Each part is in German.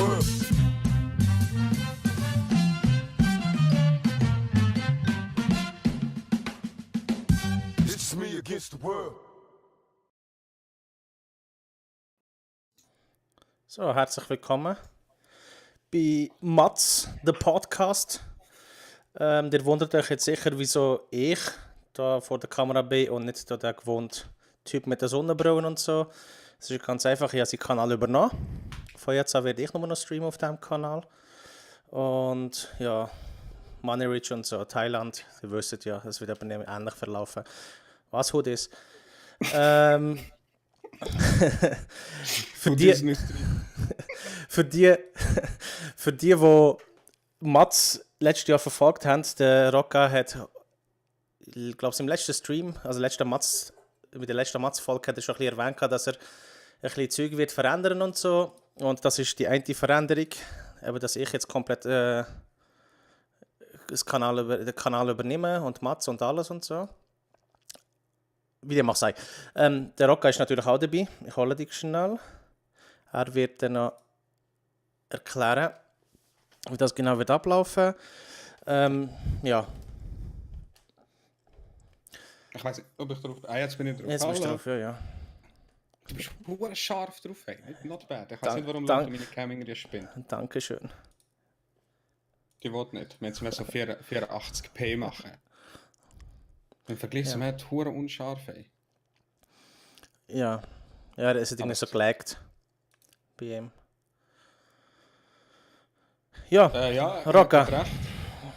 world. It's me against the world. So, herzlich willkommen bei Mats, der Podcast. Ihr wundert euch jetzt sicher, wieso ich da vor der Kamera bin und nicht da der gewohnte Typ mit der Sonnenbrille und so. Es ist ganz einfach, ich habe seinen Kanal übernommen. Von jetzt an werde ich nur noch streamen auf diesem Kanal. Und ja, Money Rich und so, Thailand, ihr wisst ja, es wird aber ähnlich verlaufen. Was Hut ist. Für die, für die Mats letztes Jahr verfolgt haben, der Rocca hat, ich glaube, im letzten Stream, also mit der letzten Mats-Folge hat er schon ein bisschen erwähnt, dass er ein bisschen Zeug wird verändern und so. Und das ist die eine Veränderung, eben, dass ich jetzt komplett den Kanal übernehme und Mats und alles und so. Wie dem auch sei. Der Rocca ist natürlich auch dabei. Ich hole dich schnell. Er wird dann noch erklären, wie das genau wird ablaufen. Ja. Ich weiß nicht, ob ich drauf... jetzt bin ich drauf. Jetzt bist du drauf, ja. Du bist verdammt scharf drauf, ey. Not bad. Ich weiß nicht, warum Dank- Leute meine Cam irgendwie spinnt. Dankeschön. Die will nicht. Wenn sie mir so 84p machen. Im Vergleich zum Head, verdammt unscharf, ey. Ja. Ja, es hat irgendwie so gelaggt. Bei ihm. Ja, Ja, Rocca. hat recht.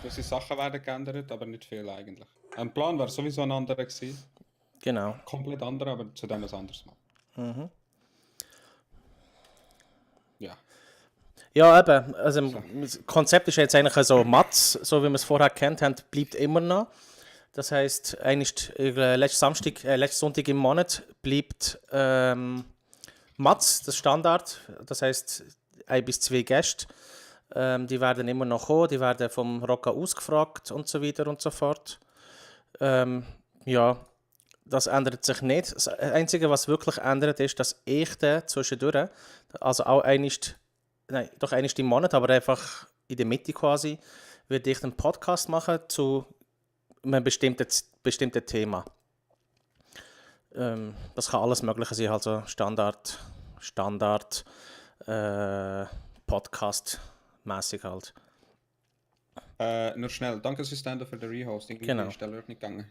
Gewisse Sachen werden geändert, aber nicht viel eigentlich. Ein Plan wäre sowieso ein anderer gewesen. Genau. Komplett anderer, aber zu dem was anderes machen. Ja. Ja, eben. Also, das Konzept ist jetzt eigentlich so, Mats, so wie wir es vorher kennt haben, bleibt immer noch. Das heisst, letzten Sonntag im Monat bleibt Mats, das Standard. Das heisst, 1 bis 2 Gäste. Die werden immer noch kommen, die werden vom Rocca ausgefragt und so weiter und so fort. Ja, das ändert sich nicht. Das Einzige, was wirklich ändert, ist, dass ich dann zwischendurch, also auch einmal im Monat, aber einfach in der Mitte quasi, werde ich einen Podcast machen zu einem bestimmten Thema. Das kann alles Mögliche sein, also Standard Podcast-mäßig halt. Nur schnell, danke Assistenten für den Rehosting. Genau. Ist der Alert nicht gegangen.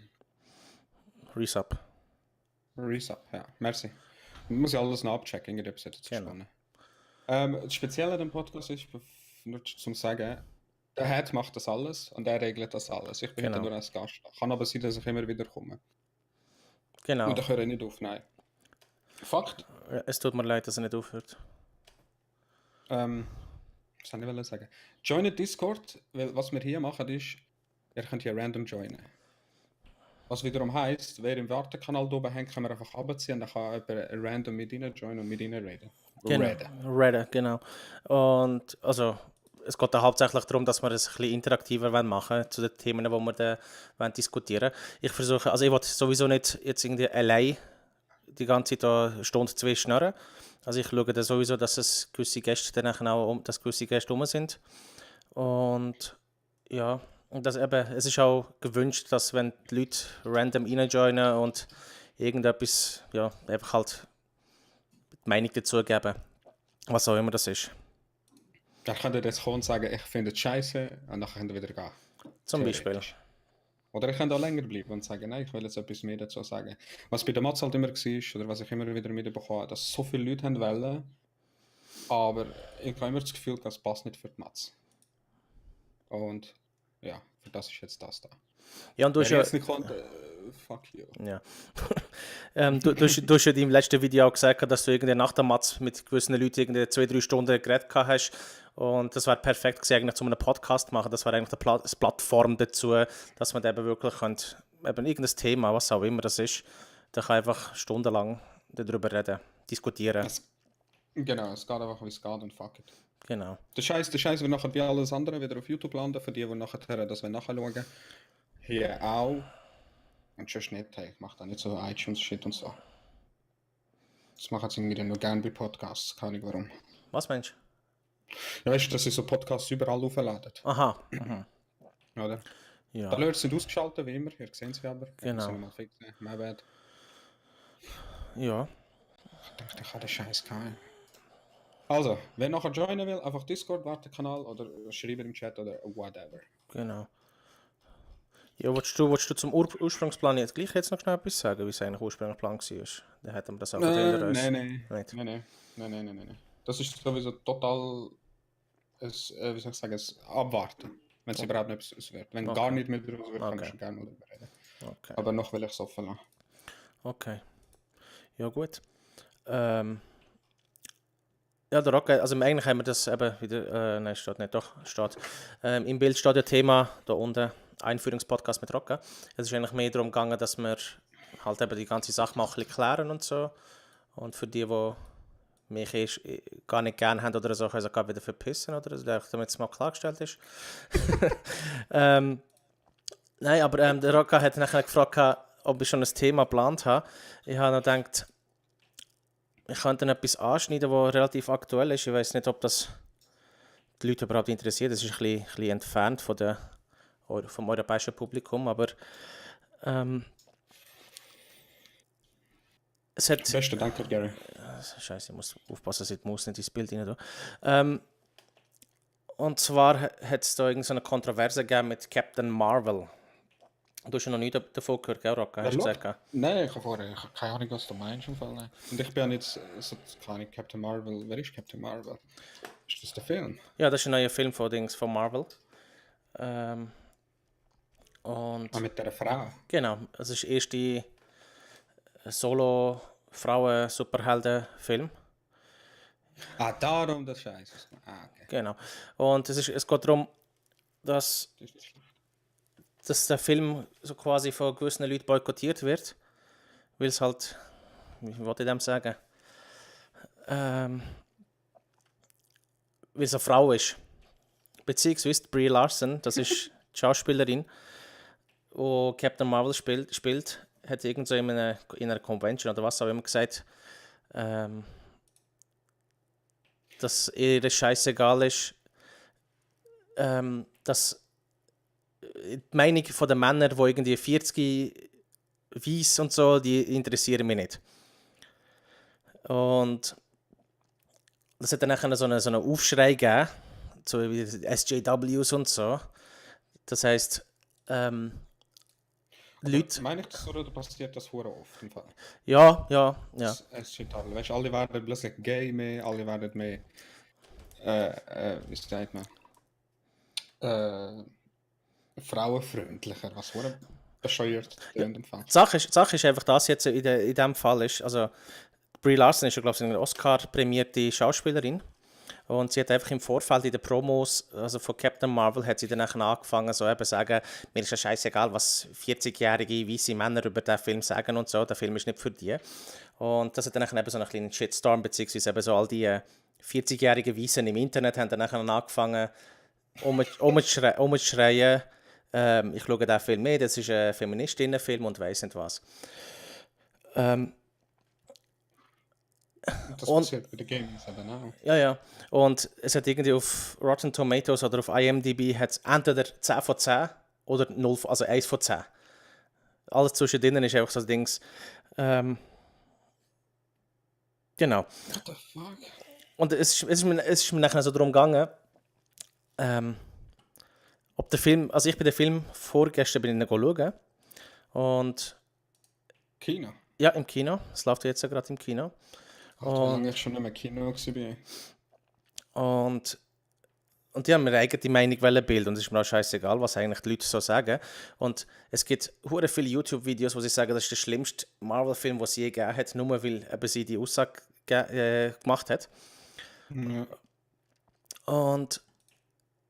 Resub. Resub, ja. Merci. Muss ich alles noch abchecken, irgendwie etwas zu Genau. spannen. Das Spezielle an dem Podcast ist, nur zum Sagen, der Head macht das alles und er regelt das alles. Ich bin Genau. heute nur als Gast. Kann aber sein, dass ich immer wieder komme. Genau. Und ich höre nicht auf, nein. Fakt. Ja, es tut mir leid, dass er nicht aufhört. Was soll ich sagen? Joinen Discord, weil was wir hier machen ist, ihr könnt hier random joinen. Was wiederum heisst, wer im Wartekanal da oben hängt, kann man einfach abziehen und dann kann jemand random mit ihnen joinen und mit ihnen reden. Reden, genau. Und also, es geht da hauptsächlich darum, dass wir es ein bisschen interaktiver machen wollen zu den Themen, die wir dann diskutieren wollen. Ich versuche, also ich will sowieso nicht jetzt irgendwie allein die ganze Zeit da eine Stunde, 2 schnurren. Also ich schaue dann sowieso, dass es gewisse Gäste dann auch dass gewisse Gäste rum sind. Und ja, und das eben, es ist auch gewünscht, dass wenn die Leute random reinjoinen und irgendetwas, ja, einfach halt die Meinung dazu geben, was auch immer das ist. Dann könnt ihr jetzt kommen und sagen, ich finde es scheiße und dann könnt ihr wieder gehen. Zum Beispiel. Oder ich kann auch länger bleiben und sagen, nein, ich will jetzt etwas mehr dazu sagen. Was bei der Mats halt immer war, oder was ich immer wieder mitbekommen habe, dass so viele Leute wollen, aber ich habe immer das Gefühl, das passt nicht für die Mats. Und ja, für das ist jetzt das da. Ja, und du Wenn hast ihr ja, jetzt nicht kommt, fuck you. ja. Du hast ja in deinem letzten Video auch gesagt, dass du irgendwie nach der Matz mit gewissen Leuten irgendwie 2-3 Stunden geredet hast. Und das wäre perfekt gewesen, eigentlich zu einem Podcast machen. Das wäre eigentlich die Plattform dazu, dass man eben wirklich könnt, eben irgendein Thema, was auch immer das ist, da kann einfach stundenlang darüber reden, diskutieren. Genau, es geht einfach wie es geht und fuck it. Genau. Der Scheiß wird nachher wie alles andere wieder auf YouTube landen, für die nachher das nachschauen. Hier auch. Und schon nicht, hey, ich mache da nicht so iTunes-Shit und so. Das machen sie irgendwie nur gerne bei Podcasts, keine Ahnung warum. Was meinst Ja, weißt du, dass sie so Podcasts überall aufladen, Aha. Mhm. oder? Die Ja, Alerts sind ausgeschaltet, wie immer. Ihr seht sie aber. Ich muss genau. sie nochmal fixen. My bad. Ja, Ich dachte, ich habe den Scheiß gehabt. Also, wer nachher joinen will, einfach Discord, Wartekanal oder schreiben im Chat oder whatever. genau. Ja, willst du zum Ursprungsplan jetzt noch schnell etwas sagen, wie es eigentlich ursprünglich Plan war? Dann hätten wir das einfach hinter uns. Nein. Das ist sowieso total, wie soll ich sagen, ein Abwarten. Wenn es überhaupt nicht aus wird. Wenn gar nicht mehr draus wird, kann Okay. ich schon gerne mal darüber reden. Okay. Aber noch will ich es offen lassen. Okay. Ja, gut. Ja, der Rocket, also eigentlich haben wir das eben wieder, nein, steht nicht, doch, steht. Im Bild steht ja Thema, da unten, Einführungspodcast mit Rocket. Es ist eigentlich mehr darum gegangen, dass wir halt eben die ganze Sache mal ein bisschen klären und so. Und für die mich gar nicht gerne haben oder so, können sie gerade wieder verpissen oder so, damit es mal klargestellt ist. Nein, aber der Rocket hat nachher gefragt, ob ich schon ein Thema geplant habe. Ich habe noch gedacht, ich könnte dann etwas anschneiden, das relativ aktuell ist. Ich weiß nicht, ob das die Leute überhaupt interessiert. Das ist ein bisschen entfernt vom europäischen Publikum, aber es hat... Beste, danke, Gary. Scheiße, ich muss aufpassen, dass ich die Maus nicht ins Bild rein tue. Und zwar hat es da irgendeine Kontroverse gegeben mit Captain Marvel. Du hast ja noch nie davon gehört, gell, Rocca? Hast du gesagt? Nein, ich habe keine Ahnung, was du meinst im Fall. Und ich bin ja nicht so, keine Ahnung, Captain Marvel. Wer ist Captain Marvel? Ist das der Film? Ja, das ist ein neuer Film von Marvel. Und Mit der Frau? genau, es ist der erste Solo-Frauen-Superhelden-Film. Darum das Scheiß. Okay. Genau. Und es geht darum, dass der Film so quasi von gewissen Leuten boykottiert wird, weil es halt, wie wollte ich dem sagen, weil es eine Frau ist. Beziehungsweise Brie Larson, das ist die Schauspielerin, die Captain Marvel spielt, hat irgendwo in einer Convention oder was auch immer gesagt, dass ihr scheißegal ist, dass die Meinung von den Männern, die irgendwie 40 weiss und so, die interessieren mich nicht. Und das hat dann nachher so einen Aufschrei gegeben, so wie SJWs und so. Das heisst, Leute... Meine ich das oder passiert das hure oft im Fall? Ja. Es steht alle. Weißt du, alle werden plötzlich gay mehr, alle werden mehr, wie sagt man, frauenfreundlicher, was hure bescheuert in dem Fall. Die Sache ist einfach, das jetzt in diesem Fall ist, also Brie Larson ist ja, glaube ich, eine Oscar-prämierte Schauspielerin. Und sie hat einfach im Vorfeld in den Promos, also von Captain Marvel, hat sie dann angefangen, so eben sagen, mir ist ja scheißegal, was 40-jährige weiße Männer über den Film sagen und so, der Film ist nicht für die. Und das hat dann eben so einen kleinen Shitstorm, beziehungsweise eben so all die 40-jährigen Weißen im Internet haben dann angefangen, umzuschreien, ich schaue den Film nicht, das ist ein Feministinnenfilm und weiss nicht was. Das passiert bei den Games eben auch. Ja. Und es hat irgendwie auf Rotten Tomatoes oder auf IMDb hat's entweder 10 von 10 oder 0, also 1 von 10. Alles zwischendrin ist einfach so Dings. Genau. What the fuck? Und es ist mir nachher so darum gegangen, ob der Film, also ich bin den Film vorgestern bin ich schauen. Und Kino? ja, im Kino. Es läuft jetzt ja gerade im Kino. Wie lange ich schon nicht mehr Kino war. Und die haben mir eigentlich die Meinung bilden und es ist mir auch scheißegal, was eigentlich die Leute so sagen. Und es gibt hure viele YouTube-Videos, wo sie sagen, das ist der schlimmste Marvel-Film, den es je gegeben hat, nur weil eben sie die Aussage gemacht hat. Ja. Und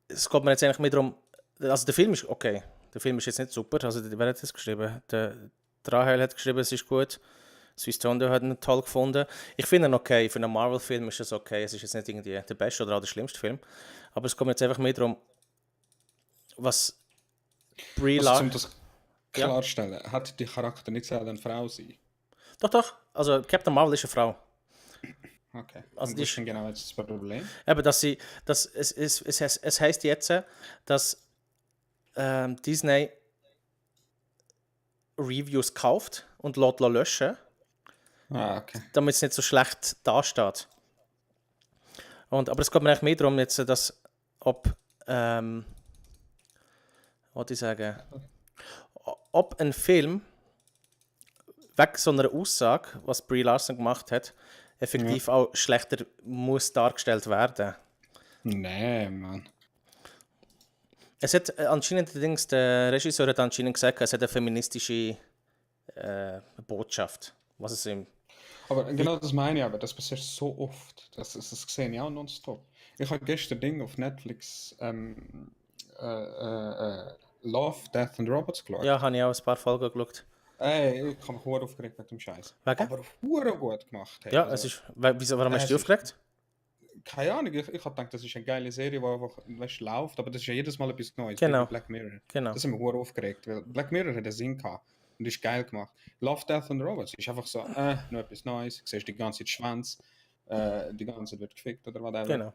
es geht mir jetzt eigentlich mehr darum, also der Film ist okay, der Film ist jetzt nicht super, also wer hat das geschrieben? Der Rahel hat geschrieben, es ist gut. Swiss Tondo hat ihn toll gefunden. Ich finde ihn okay, für einen Marvel-Film ist es okay. Es ist jetzt nicht irgendwie der beste oder auch der schlimmste Film. Aber es kommt jetzt einfach mehr darum, was Brie Also, um Larson... das klarstellen, hat die Charakter nicht eine Frau sein? Doch. Also Captain Marvel ist eine Frau. Okay. Also Und die was ist ist, denn genau jetzt das Problem? eben, es heißt jetzt, dass Disney Reviews kauft und lässt löschen, Ah, okay. damit es nicht so schlecht dasteht. Aber es geht mir eigentlich mehr darum, jetzt, dass, ob, was ich sagen, ob ein Film wegen so einer Aussage, was Brie Larson gemacht hat, effektiv auch schlechter muss dargestellt werden. Nee, Mann. Es hat anscheinend allerdings, der Regisseur hat anscheinend gesagt, es hat eine feministische Botschaft. Was es ihm. Aber genau das meine ich aber, das passiert so oft. Das sehe ich auch nonstop. Ich habe gestern Ding auf Netflix Love, Death and Robots geschaut. Ja, habe ich auch ein paar Folgen geschaut. Ey, ich habe mich hure aufgeregt mit dem Scheiß. Wegen? Aber hure gut gemacht. Hey. Ja, Also, es ist. Warum hast du dich es ist- aufgeregt? keine Ahnung, ich habe gedacht, das ist eine geile Serie, die einfach weißt, läuft, aber das ist ja jedes Mal etwas Neues. Genau. Wie Black Mirror. Genau. Das hat mich hure aufgeregt, weil Black Mirror hat einen Sinn gehabt und ist geil gemacht. Love, Death and Robots ist einfach so, noch etwas Neues, du siehst die ganze Zeit Schwanz, die ganze Zeit wird gefickt oder whatever. Genau.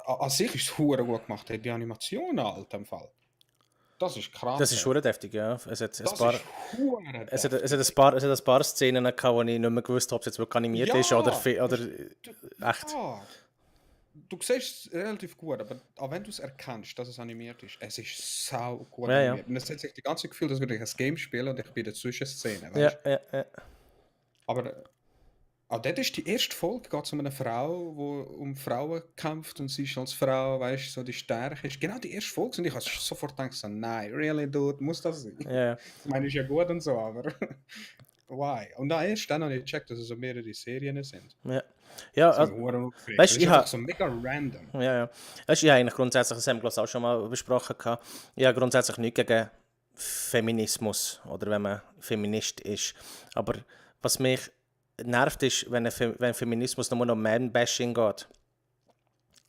An sich ist es hure gut gemacht, hey, die Animationen halt im Fall. Das ist krass. Das ist hey. schon deftig, ja. Es hat ein Das paar. ist hure Es hat deftig. ein paar Szenen gehabt, wo ich nicht mehr gewusst habe, ob es jetzt wirklich animiert Ja, ist oder echt. Ja, du siehst es relativ gut, aber auch wenn du es erkennst, dass es animiert ist, es ist sau gut Ja, ja. animiert. Und es hat sich die ganze Zeit gefühlt, als würde ich ein Game spielen und ich bin in der Zwischenszene, Ja, weißt du? ja. Aber auch dort ist die erste Folge, geht es um eine Frau, die um Frauen kämpft und sie ist als Frau, weißt du, so die Stärke ist. Genau die erste Folge und ich habe sofort gedacht, so, nein, really, dude, muss das sein? Ja. Ich meine, ist ja gut und so, aber why? Und dann erst dann habe ich gecheckt, dass es so mehrere Serien sind. Ja. Ja, Das hat mich verdammt aufgeregt. weißt, Das ich ist ha- einfach so mega random. ja. Weißt, ich habe eigentlich grundsätzlich, das haben wir glaub ich, auch schon mal besprochen, ich habe grundsätzlich nichts gegen Feminismus oder wenn man Feminist ist. Aber was mich nervt ist, wenn Feminismus nur noch Man-Bashing geht.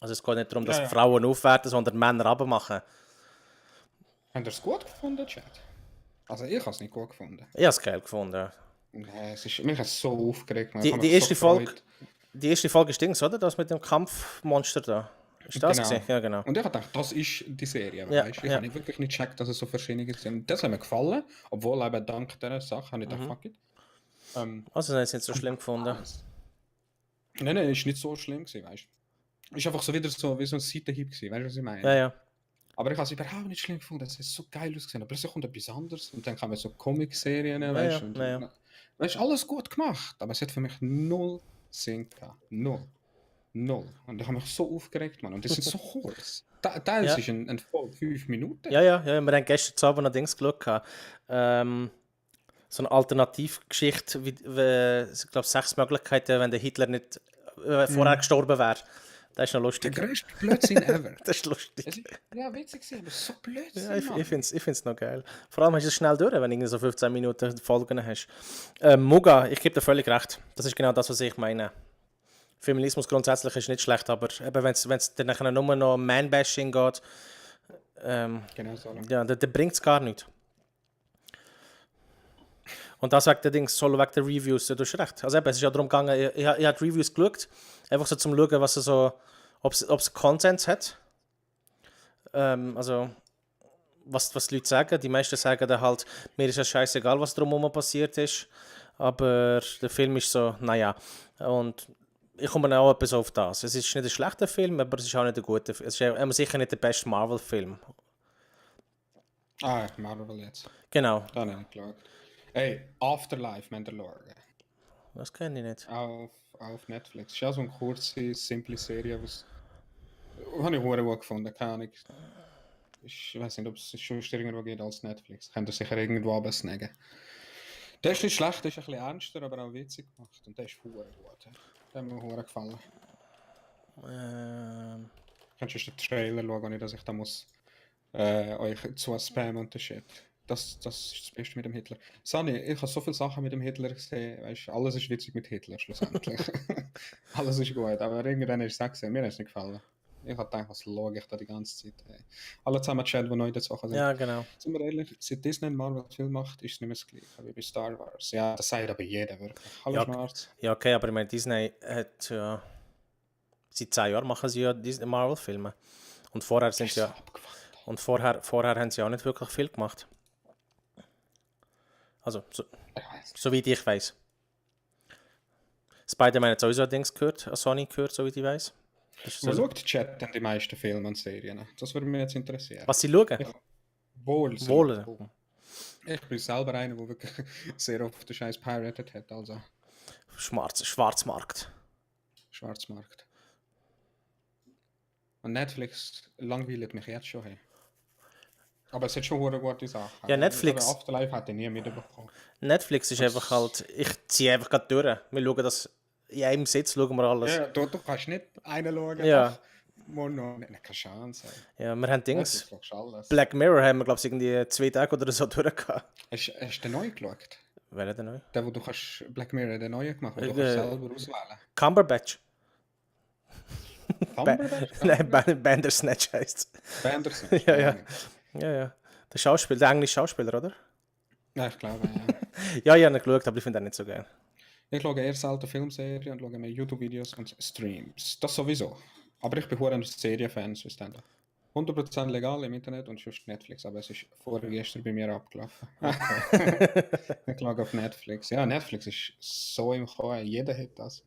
Also es geht nicht darum, dass Ja, ja. Frauen aufwerten, sondern Männer abmachen. Habt ihr es gut gefunden, Chat? Also ich habe es nicht gut gefunden. Ich habe es geil gefunden. Ja. Nee, mich hat es so aufgeregt. Man. Die- Ich habe die mich erste Folge- gefreut. Die erste Folge ist Dings, oder? Das mit dem Kampfmonster da. Ist das Genau. gewesen? Ja, genau. Und ich habe gedacht, das ist die Serie. Ja, Weißt? Ich ja. habe nicht wirklich nicht gecheckt, dass es so verschiedene sind. Das hat mir gefallen, obwohl eben dank dieser Sache habe ich Mhm. gedacht, fuck it. Also, das ist nicht so schlimm gefunden. Nein, ist nicht so schlimm gewesen, weißt du. Ist einfach so wieder so wie so ein Seitenhieb gewesen, weißt du, was ich meine? Ja, ja. Aber ich habe es überhaupt nicht schlimm gefunden, es ist so geil ausgesehen. Aber plötzlich kommt etwas anderes und dann kamen so Comic-Serien, weißt du. ja, ja. Weißt du, alles gut gemacht, aber es hat für mich null Sinn gehabt. Null. Und ich habe mich so aufgeregt, Mann. Und das sind so kurz. Teils Ja. ist ein Folge 5 Minuten. Ja, wir haben gestern Abend noch Dings geschaut. So eine Alternativgeschichte, ich glaube, 6 Möglichkeiten, wenn der Hitler nicht vorher gestorben wäre. Das ist noch Der lustig. größte Blödsinn ever. Das ist lustig. Es ist, ja, witzig gewesen, aber so Blödsinn, Ja, ich Mann. finde es noch geil. Vor allem hast du es schnell durch, wenn du irgendwie so 15 Minuten Folgen hast. Muga, ich gebe dir völlig recht. Das ist genau das, was ich meine. Feminismus grundsätzlich ist nicht schlecht, aber wenn es dann nachher nur noch um Man-Bashing geht, Genau so. ja, dann bringt es gar nichts. Und das wegen der Dings, soll wegen der Reviews, du hast recht. Also eben, es ist ja darum gegangen, ich habe die Reviews geschaut, einfach so zum Schauen, was es so, ob es Konsens hat. Also, was die Leute sagen. Die meisten sagen dann halt, mir ist ja scheißegal, was drumherum passiert ist. Aber der Film ist so, naja. Und ich komme dann auch etwas auf das. Es ist nicht ein schlechter Film, aber es ist auch nicht ein guter Film. Es ist sicher nicht der beste Marvel-Film. Ah, Marvel jetzt. Genau, Da habe ich geschaut. Hey, Afterlife Mandalorian. das kenne ich nicht. Auf Netflix. Ist ja so eine kurze, simple Serie, was habe ich hure gut gefunden. Keine Ahnung. Ich weiß nicht, ob es schon irgendwo geht als Netflix. Könnt ihr sicher irgendwo absnacken. Der ist nicht schlecht, der ist ein bisschen ernster, aber auch witzig gemacht. Und der ist hure gut. Der hat mir hure gefallen. Kannst du den Trailer schauen, nicht, dass ich da muss euch zu spammen und das Shit. Das ist das Beste mit dem Hitler. Sani, ich habe so viele Sachen mit dem Hitler gesehen. Weißt, alles ist witzig mit Hitler schlussendlich. Alles ist gut, aber irgendwann ist es auch gesehen. Mir hat es nicht gefallen. Ich habe gedacht, was schaue ich da die ganze Zeit? Hey. Alle zusammen Chat, die neu dazu sind. Ja, genau. Sind wir ehrlich, seit Disney einen Marvel-Film macht, ist es nicht mehr das Gleiche wie bei Star Wars. Ja, das sagt aber jeder wirklich. Hallo Ja, Schwarz. Ja, okay, aber ich meine, Disney hat ja... Seit 10 Jahren machen sie ja Disney Marvel-Filme. Und vorher sind sie ja... Abgefuckt. Und vorher haben sie auch nicht wirklich viel gemacht. Also, Ich weiß. soweit ich weiß. Spider-Man hat sowieso ein Dings gehört, an Sony gehört, soweit ich weiß. Das ist Wer so, schaut Chat denn die meisten Filme und Serien? Das würde mich jetzt interessieren. was sie schauen? Wohl. Wohl. Ich bin selber einer, der wirklich sehr oft den Scheiß pirated hat, also Schwarzmarkt. Schwarzmarkt. Und Netflix langweilt mich jetzt schon. Hey. Aber es hat schon eine gute Sache. Ja, Netflix- Aber Afterlife hat ich nie mitbekommen. Netflix ist einfach halt... Ich ziehe einfach gerade durch. Wir schauen das... In einem Sitz schauen wir alles. Ja, du kannst nicht einen schauen. Ja. Mono. Keine Chance. Ey. Ja, wir haben Dings... Netflix schaust alles. Black Mirror haben wir, glaube ich, irgendwie 2 Tage oder so durchgehabt. Hast du den neu geschaut? Wer hat den neu? Der, wo du kannst Black Mirror, den neuen gemacht, wo du Äh, kannst selber auswählen. Cumberbatch. Cumberbatch? Nein, Bandersnatch heisst Banderson. Ja. Ja. Der englische Schauspieler, oder? Ja, ich glaube, ja. Ja, ich habe ihn geschaut, aber ich finde ihn nicht so geil. Ich schaue eher selten Filmserien und schaue mehr YouTube-Videos und Streams. Das sowieso. Aber ich bin ein Serienfan, sonst dann. 100% legal im Internet und sonst Netflix, aber es ist vorgestern bei mir abgelaufen. Ich schaue auf Netflix. Ja, Netflix ist so im Kommen. Jeder hat das.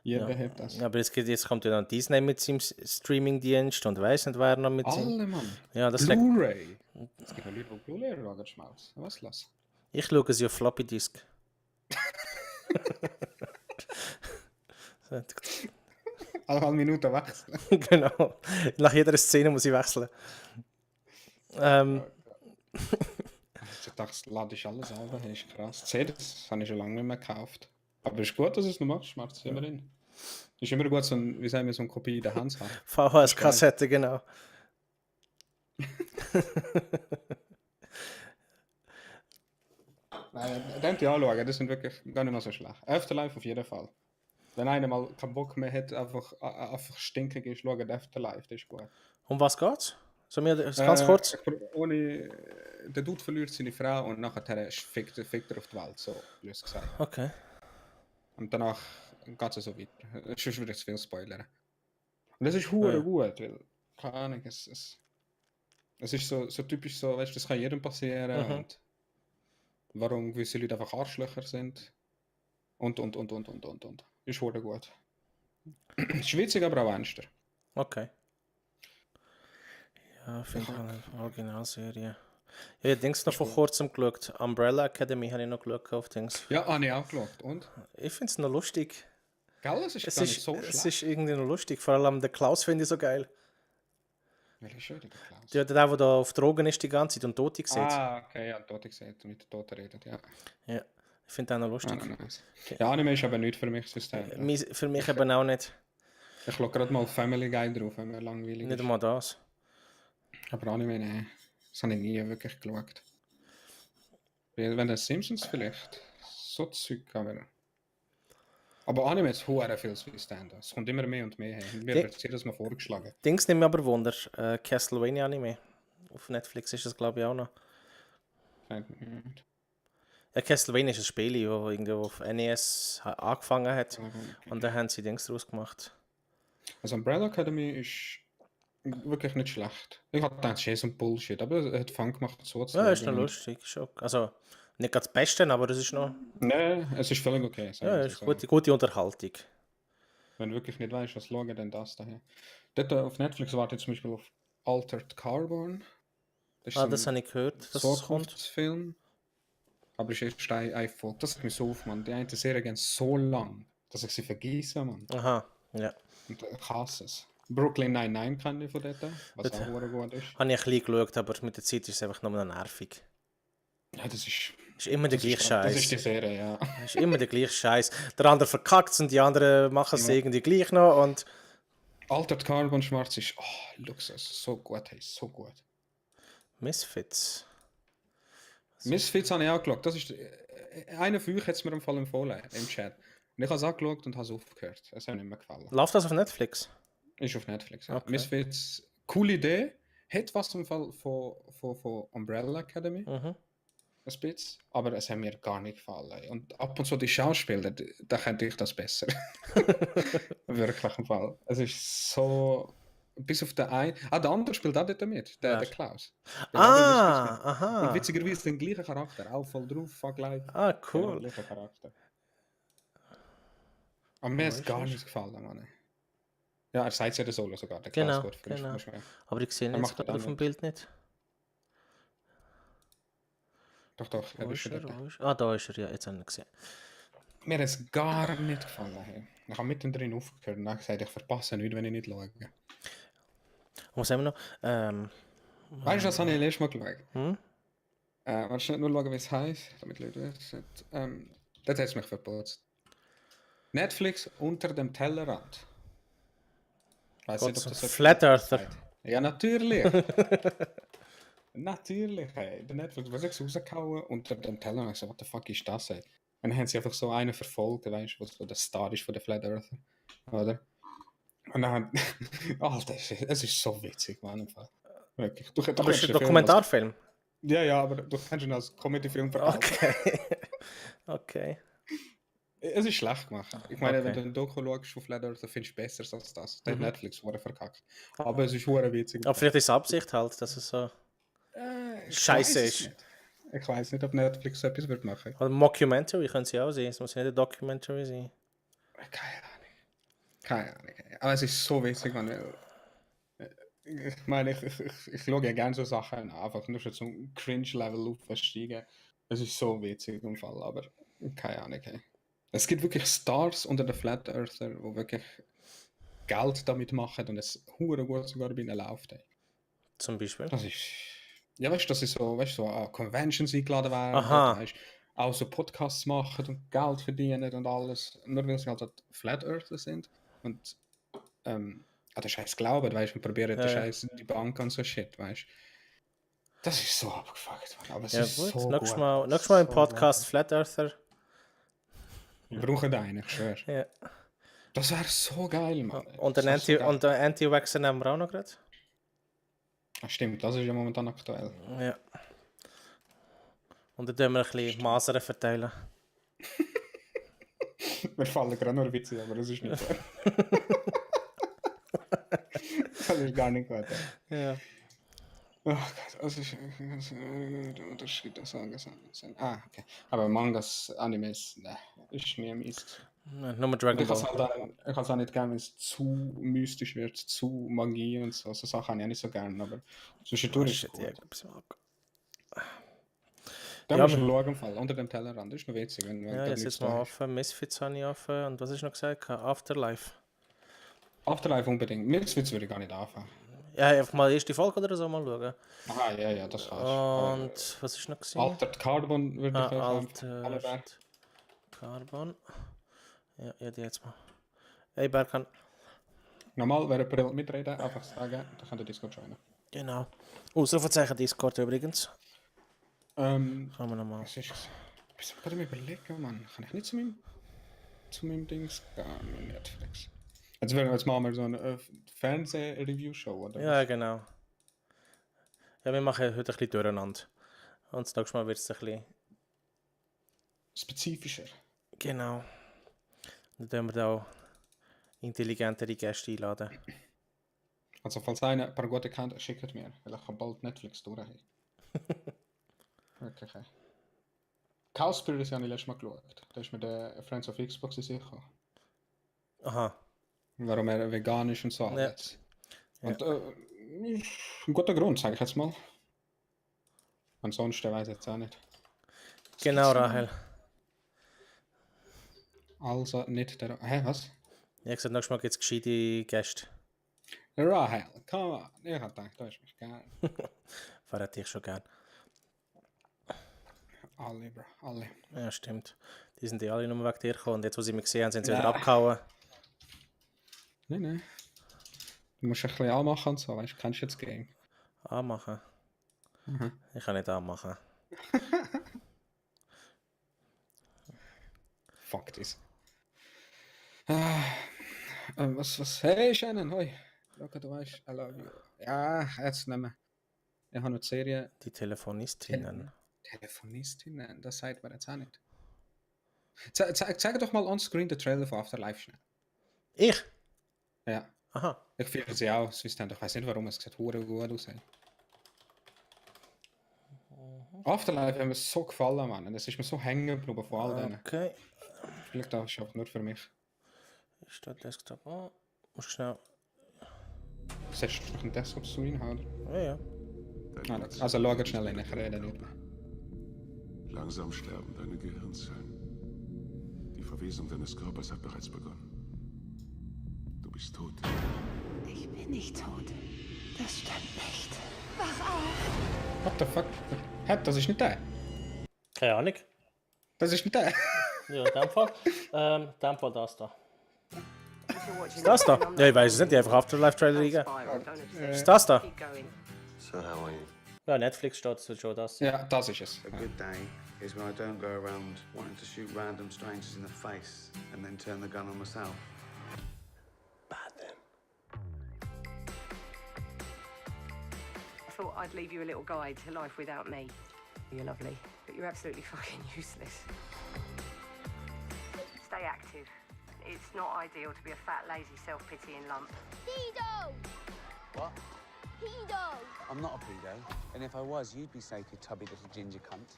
Jeder hat das. Ja, aber jetzt kommt ja dann Disney mit seinem Streaming-Dienst und weiss nicht, wer noch mit seinem... Alle, Mann. Ja, das regt... Blu-ray. Es gibt noch Leute, die Blu-ray schauen, Schmalz. Was los? Ich schaue sie auf Floppy Disk. Alle Minuten wechseln. Genau. Nach jeder Szene muss ich wechseln. Ich dachte, das lade ich alles auf, das ist krass. Das habe ich schon lange nicht mehr gekauft. Aber es ist gut, dass du es noch machst, Schmerz, immerhin. Ist immer gut, so ein, wie sagen wir, so eine Kopie in der Hand zu haben. VHS-Kassette, genau. Nein, den die anschauen, das sind wirklich gar nicht mal so schlecht. Afterlife auf jeden Fall. Wenn einer mal keinen Bock mehr hat, einfach stinkig ist, schauen Afterlife, das ist gut. Um was geht's? So mir ganz kurz. Ohne, der Dude verliert seine Frau und nachher fickt er auf die Welt, so blöd gesagt. Okay. Und danach geht es so weiter. Sonst würde ich zu viel spoilern. Und das ist hure gut, weil, keine Ahnung, es ist so typisch so, weißt du, das kann jedem passieren und warum gewisse Leute einfach Arschlöcher sind. Und. Ist hure gut. Schwitzig, aber auch ernster. Okay. Ja, finde ich eine Originalserie. Ja, ich habe Dings noch vor kurzem geschaut. Umbrella Academy habe ich noch geschaut auf Dings. Ja, habe ich auch geschaut. Und? Ich finde es noch lustig. Gell, es ist Es gar nicht ist, so es schlecht. ist irgendwie noch lustig. Vor allem der Klaus finde ich so geil. Welcher schön, der Klaus. Der da auf Drogen ist die ganze Zeit und Tote sieht. Ah, okay, ja, Tote gesagt, mit der Toten redet, ja. Ja, ich finde den noch lustig. Nice. Ja, Anime ist aber nicht für mich System. Für mich eben auch nicht. Ich schaue gerade mal Family Guy drauf, wenn mir langweilig Nicht ist. einmal das. Aber Anime, nein. Das habe ich nie wirklich geschaut. Wenn der Simpsons vielleicht. So Zeug, aber Anime ist hure viel System. Es kommt immer mehr und mehr. Mir wird jedes Mal vorgeschlagen. Dings nimmt mich aber Wunder. Castlevania Anime. Auf Netflix ist das, glaube ich, auch noch. Ja, Castlevania ist ein Spiel, das irgendwo auf NES angefangen hat. Und da haben sie Dings draus gemacht. Also Umbrella Academy ist wirklich nicht schlecht. Ich habe gedacht, es ist so ein Bullshit, aber es hat Fun gemacht, so zu Ja, ist noch schauen. lustig. Schon. Also, nicht ganz das Beste, aber das ist noch... Nein, es ist völlig okay. sagen Ja, wir ist so. gute Unterhaltung. Wenn du wirklich nicht weißt, was schauen, dann das daher. Dort auf Netflix wartet zum Beispiel auf Altered Carbon. Das ist Das habe ich gehört, dass es kommt. Zukunftsfilm. Aber es ist erst eine Folge. Das hat mich so auf, Mann. Die eine Serie gehen so lang, dass ich sie vergesse, Mann. Aha, ja. Und ich hasse es. Brooklyn Nine-Nine kenne ich von dort, was auch sehr gut ist. Habe ich ein bisschen geschaut, aber mit der Zeit ist es einfach nur noch nervig. Ja, das ist... Es ist immer der gleiche Das ist die Scheiß. Serie, ja. Es ist immer der gleiche Scheiß. Der andere verkackt es und die anderen machen es irgendwie gleich noch. Und Altered Carbon Schwarz ist... Oh, Luxus. So gut, hey, so gut. Misfits. Misfits habe ich auch geschaut. Das ist... Einer von euch hat es mir im Fall empfohlen, im Chat. Und ich habe es angeschaut und habe es aufgehört. Es hat mir nicht mehr gefallen. Läuft das auf Netflix? Ist auf Netflix. Ja. Okay. Misfits, coole Idee. Hat was im Fall von Umbrella Academy. Mhm. Ein bisschen. Aber es hat mir gar nicht gefallen. Und ab und zu die Schauspieler, da könnte ich das besser. Wirklich im Fall. Es ist so. Bis auf den einen. Ah, der andere spielt auch dort mit. Der Wer? Klaus. Spielt auch in Misfits mit. Und Aha. witzigerweise den gleichen Charakter. Auch voll drauf, vergleicht. Ah, Der cool. gleiche Charakter. Aber mir Wo ist ist gar er? nicht gefallen, Mann. Ja, er sagt ja der Solo sogar. Der Genau, Klaus geht genau. muss man- Aber ich sehe ihn Er jetzt macht gerade das auf dem nicht. Bild nicht. Doch, er Wo ist ist schon er? dort. Wo ist er? Ah, da ist er, ja, jetzt habe ich ihn gesehen. Mir hat es gar nicht gefallen. Hey. Ich habe mittendrin aufgehört und habe gesagt, ich verpasse nichts, wenn ich nicht schaue. Was haben wir noch? Weißt du, das habe ich letztes Mal geschaut? Hm? Willst du nicht nur schauen, wie es heisst? Damit Leute wissen. Das hat es mich verputzt. Netflix unter dem Tellerrand. Ich weiß nicht, ob das Flat Earther. sagt. Ja, natürlich. Natürlich, hey. Der Netflix, was ich rausgehauen unter dem Tellerrand. Ich so, what the fuck ist das, ey? Und dann haben sie einfach so einen verfolgt, weißt du, was so der Star ist von der Flat Earther. Oder? Und dann, Alter, es ist so witzig, Mann. Im Fall. Wirklich. Du Aber kannst ist ein den Film Dokumentarfilm? ja, ja, aber du kannst ihn als Comedy-Film verkaufen. Okay. Okay. Es ist schlecht gemacht. Ich meine, wenn Okay. du ein Doku schaust auf Flat Earther, findest du besser als das. Der hat Mhm. Netflix wurde verkackt. Aber es ist hure witzig. Aber vielleicht ist es Absicht halt, dass es so Ich scheiße weiss es ist. nicht. Ich weiß nicht, ob Netflix so etwas wird machen. Oder Mockumentary können sie auch sein. Es muss ja nicht eine Documentary sein. Keine Ahnung. Keine Ahnung. Aber es ist so witzig, man. Ich meine, ich schaue ja gerne so Sachen an, einfach nur schon zum Cringe-Level aufsteigen. Es ist so witzig im Fall, aber keine Ahnung. Hey. Es gibt wirklich Stars unter den Flat Earther, die wirklich Geld damit machen und es hure gut sogar bei ihnen läuft. Hey. Zum Beispiel. Das ist. Ja, weißt du, dass sie so, weißt, so an Conventions eingeladen werden, Aha. weißt, auch so Podcasts machen und Geld verdienen und alles. Nur weil sie halt Flat Earther sind. Und der Scheiß glauben, weißt du, und probieren Ja, den ja. Scheiß die Bank und so Shit, weißt du. Das ist so abgefuckt, Mann. Aber es Ja ist gut, so nächstes gut. Mal im So Podcast gut. Flat Earther. Wir brauchen einen, ich schwöre. Ja. Das wäre so geil, Mann. Und Das den wär so geil. Anti-Vaxxer nehmen wir auch noch gerade. Ah, stimmt, das ist ja momentan aktuell. Ja. Und dann tun wir ein bisschen Masern verteilen. Mir fallen gerade nur Witze, aber das ist nicht so. Das ist gar nicht gut. Ey. Ja. Oh Gott, das ist Unterschied, das sagen. Ah, okay. Aber Mangas, Animes, ne, ist nie meins. Nur Und Dragon ich kann Ball. es auch nicht gerne, wenn es zu mystisch wird, zu Magie und so. So Sachen habe ich auch nicht so gerne, aber zwischendurch ist es Shit, gut. irgendetwas mag. Da Ja, musst du aber- schauen, im Fall, unter dem Tellerrand. Das ist noch witzig, wenn Ja, da jetzt nichts jetzt mal da ist. offen. Misfits habe ich offen. Und was ist noch gesagt? Afterlife. Afterlife unbedingt. Misfits würde ich gar nicht anfangen. Ja, einfach mal erst die Folge oder so mal schauen. Ah, ja, das war's. Und was ist noch gewesen? Altered Carbon würde ich auch Altered Carbon. Ja, die jetzt mal. Hey, Berkan. Normal, wer jemand mitreden, einfach sagen, dann kann der Discord joinen. Genau. Ausrufezeichen Discord übrigens. Ähm, Schauen wir nochmal. was ist es? Ich bin gerade am überlegen, Mann. Kann ich nicht zu meinem Dings gehen, mit Netflix? Jetzt machen wir so eine Fernseh-Review-Show, oder? Ja, genau. Ja, wir machen heute ein bisschen durcheinander. Und das nächste Mal wird es ein bisschen... Spezifischer. Genau. Dann tun wir da auch intelligentere Gäste einladen. Also, falls einer ein paar gute kennt, schickt mir, weil ich kann bald Netflix durch. Wirklich, ey. Cowspiracy habe ich letztes Mal geschaut. Da ist mit der Friends of Xbox sicher. Aha. Warum er vegan ist und so Ja. alles. Und ein guter Grund, sage ich jetzt mal. Ansonsten weiß ich jetzt auch nicht. Genau, Rahel. Also nicht der... Hä, was? Ich habe gesagt, nächstes Mal gibt es gescheite Gäste. Rahel, come on. Ich habe gedacht, da ist mich gern. Verrate ich schon gern. Alle, bro, alle. Ja, stimmt. Die sind alle nur wegen dir gekommen. Und jetzt, wo sie mich gesehen haben, sind sie Ja. wieder abgehauen. Nein. Du musst ein bisschen anmachen und so, weißt du, kennst jetzt das Game. Anmachen. Ich kann nicht anmachen. Fuck this. Was? Hey, Shannon, hoi. Schau, du weißt, I love you. Ja, jetzt nicht mehr. Ich habe noch die Serie Die Telefonistinnen. Telefonistinnen, das sagt man jetzt auch nicht. Zeig doch mal on-screen den Trailer von Afterlife schnell. Ich? Ja, Aha. ich fühle sie auch, sonst ich weiß nicht warum, es sieht hure gut aus. Afterlife hat mir so gefallen, Mann. Es ist mir so hängen geblieben von all denen. Okay. Vielleicht das ist auch nur für mich. Ist der Desktop an? Muss schnell. Setzt du noch einen Desktop zu reinhauen? Ja, ja. Also schau schnell rein, ich rede nicht mehr. Langsam sterben deine Gehirnzellen. Die Verwesung deines Körpers hat bereits begonnen. Du bist tot. Ich bin nicht tot. Das stimmt nicht. Wach auf! What the fuck? Hä, das ist nicht der. Keine Ahnung. Das ist nicht der. Ja, in dem Fall. In dem Fall das da. Ist das da? Ja, ich weiß es nicht. Die einfach Afterlife-Trailer eingeben. Ist das da? So how are you? Ja, Netflix steht schon das. Ja, das ist es. A good day is when I don't go around wanting to shoot random strangers in the face and then turn the gun on myself. Bad then. I thought I'd leave you a little guide to life without me. You're lovely, but you're absolutely fucking useless. Stay active. It's not ideal to be a fat, lazy, self-pitying lump. Pedo! What? Pedo! I'm not a pedo. And if I was, you'd be safe, you tubby little ginger cunt.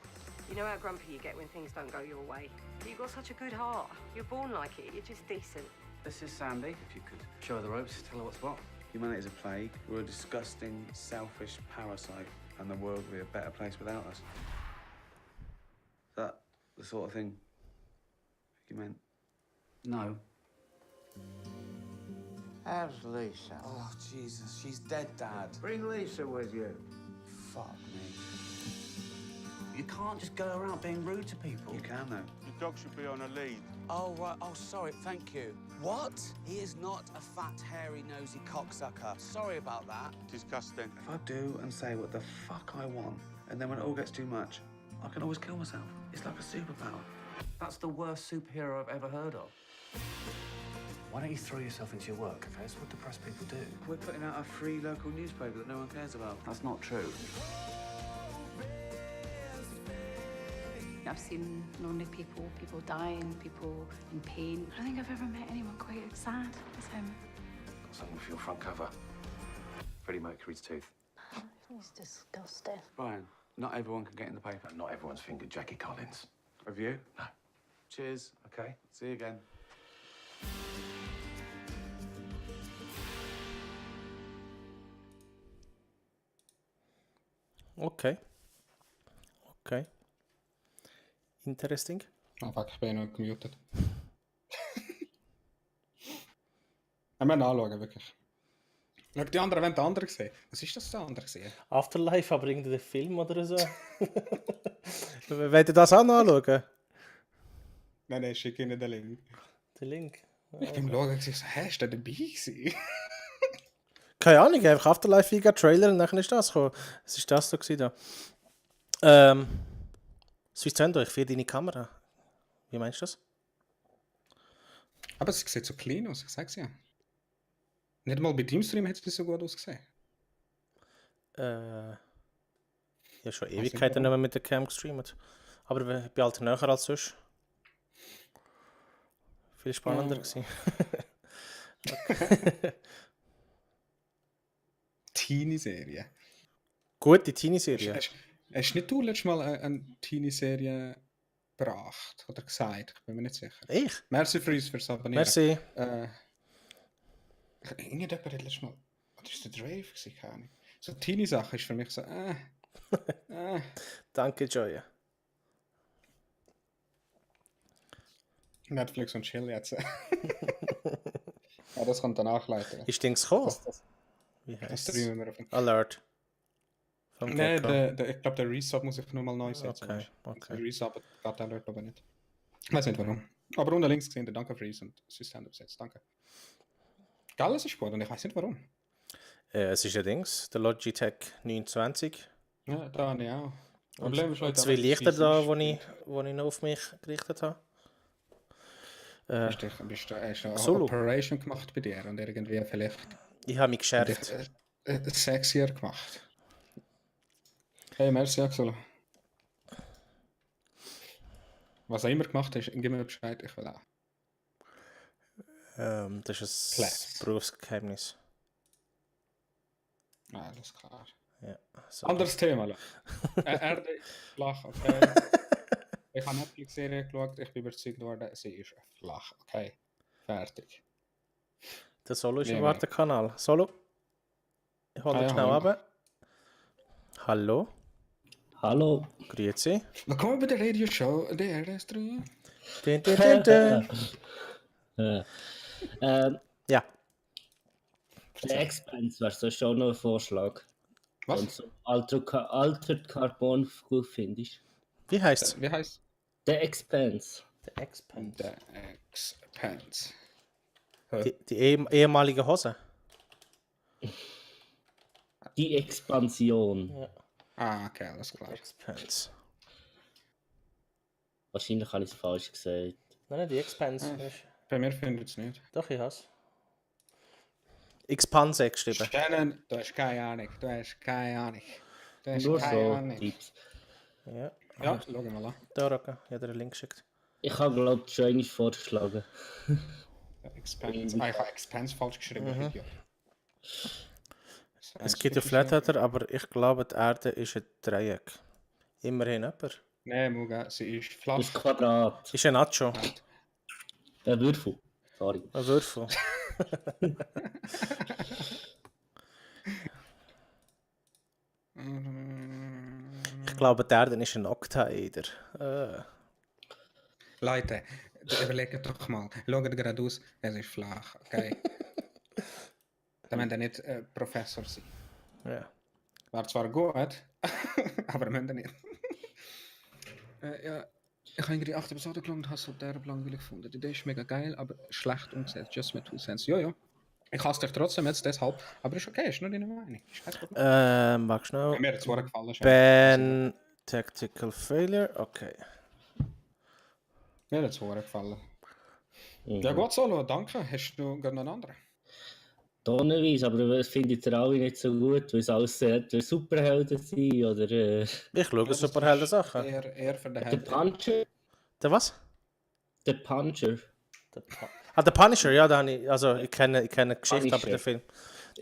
You know how grumpy you get when things don't go your way. You've got such a good heart. You're born like it. You're just decent. This is Sandy. If you could show her the ropes, tell her what's what. Humanity's a plague. We're a disgusting, selfish parasite, and the world would be a better place without us. Is that the sort of thing you meant? No. How's Lisa? Oh, Jesus, she's dead, Dad. Bring Lisa with you. Fuck me. You can't just go around being rude to people. You can, though. The dog should be on a lead. Oh, right. Oh, sorry. Thank you. What? He is not a fat, hairy, nosy cocksucker. Sorry about that. Disgusting. If I do and say what the fuck I want, and then when it all gets too much, I can always kill myself. It's like a superpower. That's the worst superhero I've ever heard of. Why don't you throw yourself into your work, okay? That's what depressed people do. We're putting out a free local newspaper that no one cares about. That's not true. I've seen lonely people, people dying, people in pain. I don't think I've ever met anyone quite as sad as him. Got something for your front cover. Freddie Mercury's tooth. He's disgusting. Brian, not everyone can get in the paper. And not everyone's fingered Jackie Collins. Have you? No. Cheers. Okay? See you again. Okay. Okay. Interesting. Ah, fuck, ich bin ja noch gemutet. Wir müssen anschauen, wirklich. Schau, die anderen wollen den anderen sehen. Was ist das, der andere gesehen? Afterlife, aber irgendein Film oder so. Wollt ihr das auch noch anschauen? Nein, schick ihnen den Link. Den Link. Ich bin schauen und so, hä, ist der dabei gewesen? Keine Ahnung, einfach Afterlife Liga Trailer und dann ist das gekommen. Es ist das so gewesen da. Swiss ich für deine Kamera. Wie meinst du das? Aber es sieht so clean aus, ich sag's ja. Nicht mal bei Teamstream hat es so gut ausgesehen. Ja, schon Ewigkeiten nicht mehr mit der Cam gestreamt. Aber ich bin halt näher als sonst. Viel spannender gewesen. Teenie-Serie. Gute Teenie-Serie. Hast nicht du letztes Mal eine Teenie-Serie gebracht oder gesagt? Ich bin mir nicht sicher. Ich? Merci fürs Abonnieren. Merci. Irgendjemand hat letztes Mal... Was ist der Drave gewesen? Keine Ahnung. So Teenie-Sache ist für mich so... Danke, Joya. Netflix und Chill jetzt. Ja, das kommt danach leider. Ist Dings gekommen? Wie Das heißt streamen wir auf dem... Alert. Vom Nein, Capcom. ich glaube, der Resub muss ich nochmal neu setzen. Okay, okay. Der Resub geht Alert aber nicht. Ich weiß nicht warum. Aber unten links gesehen, der Danke Freeze und System besetzt. Danke. Geil, es ist gut und ich weiß nicht warum. Es ist ein Dings, der Logitech 920. Ja, da habe ich auch. Und Problem ist halt, zwei dass Lichter es da, ist- wo ich noch auf mich gerichtet habe. Hast du eine Solo. Operation gemacht bei dir und irgendwie vielleicht... Ich habe mich Und geschärft. sexier gemacht. Hey, merci Axel. Was auch immer gemacht hast, gib mir Bescheid, ich will auch. Das ist Class. ein Berufsgeheimnis. Alles klar. Ja, so. Anderes Thema. Erde ist flach, okay. Ich habe Netflix-Serie geschaut, ich bin überzeugt worden, sie ist flach, okay. Fertig. Der Solo ist Nee, im Wartekanal. Solo? Ich hole dich schnell hallo. runter. Hallo? Hallo. Grüezi. Willkommen bei der Radioshow der RS3. Dun, dun, dun, dun. Ja. Der Expense wäre so schon noch ein Vorschlag. Was? Und so Altered Carbon gut findest. Wie heißt's? Wie heißt Der Expense. Der Expense. der Expense? Die ehemalige Hose. Die Expansion. Ja. Ah, okay, alles klar. Expense. Wahrscheinlich habe ich es falsch gesagt. Nein, die Expense. Bei mir findet es nicht. Doch, ich has. Expanse geschrieben. Shannon, du hast keine Ahnung. Du hast keine Ahnung. Du hast Nur keine so Ahnung. Tipps. Ja. Ja, schau mal an. Da, Rocker. Ich habe dir einen Link geschickt. Ich habe, glaube ich, schon einmal vorgeschlagen. Expense. Ah, ich habe Expense falsch geschrieben. Idiot. Es gibt ja Flatheader, aber ich glaube, die Erde ist ein Dreieck. Immerhin jemand. Nein, Muga, sie ist flach. Das Quadrat. Ist ein Nacho. Der Würfel. Sorry. Ein Würfel. Ich glaube, die Erde ist ein Oktaeder. Leute, überlegt doch mal. Schaut gerade aus, es ist flach, okay? Dann müsst ihr nicht Professor sein. Ja. War zwar gut, aber müsst ihr nicht. Ja, ich habe die 8 Episode geschaut und habe es so derb langweilig gefunden. Die Idee ist mega geil, aber schlecht umgesetzt. Just my 2 cents. Ja. Ich hasse dich trotzdem jetzt deshalb, aber ist okay, ist nur deine Meinung. Ist kein Problem. Mag schnell. Mir hat es zwar gefallen. Ben Tactical Failure. Okay. Mir hat es zwar gefallen. Mhm. Ja gut, Solo, danke. Hast du gerade noch einen anderen? Tonnenweise, aber das findet ihr alle nicht so gut, weil es alles entweder Superhelden sind oder Ich schaue Superhelden-Sachen. Eher für den der Held. Puncher. Der was? Der Puncher. Der Punisher, ja, da habe ich, also ich kenne die Geschichte, aber Punisher. den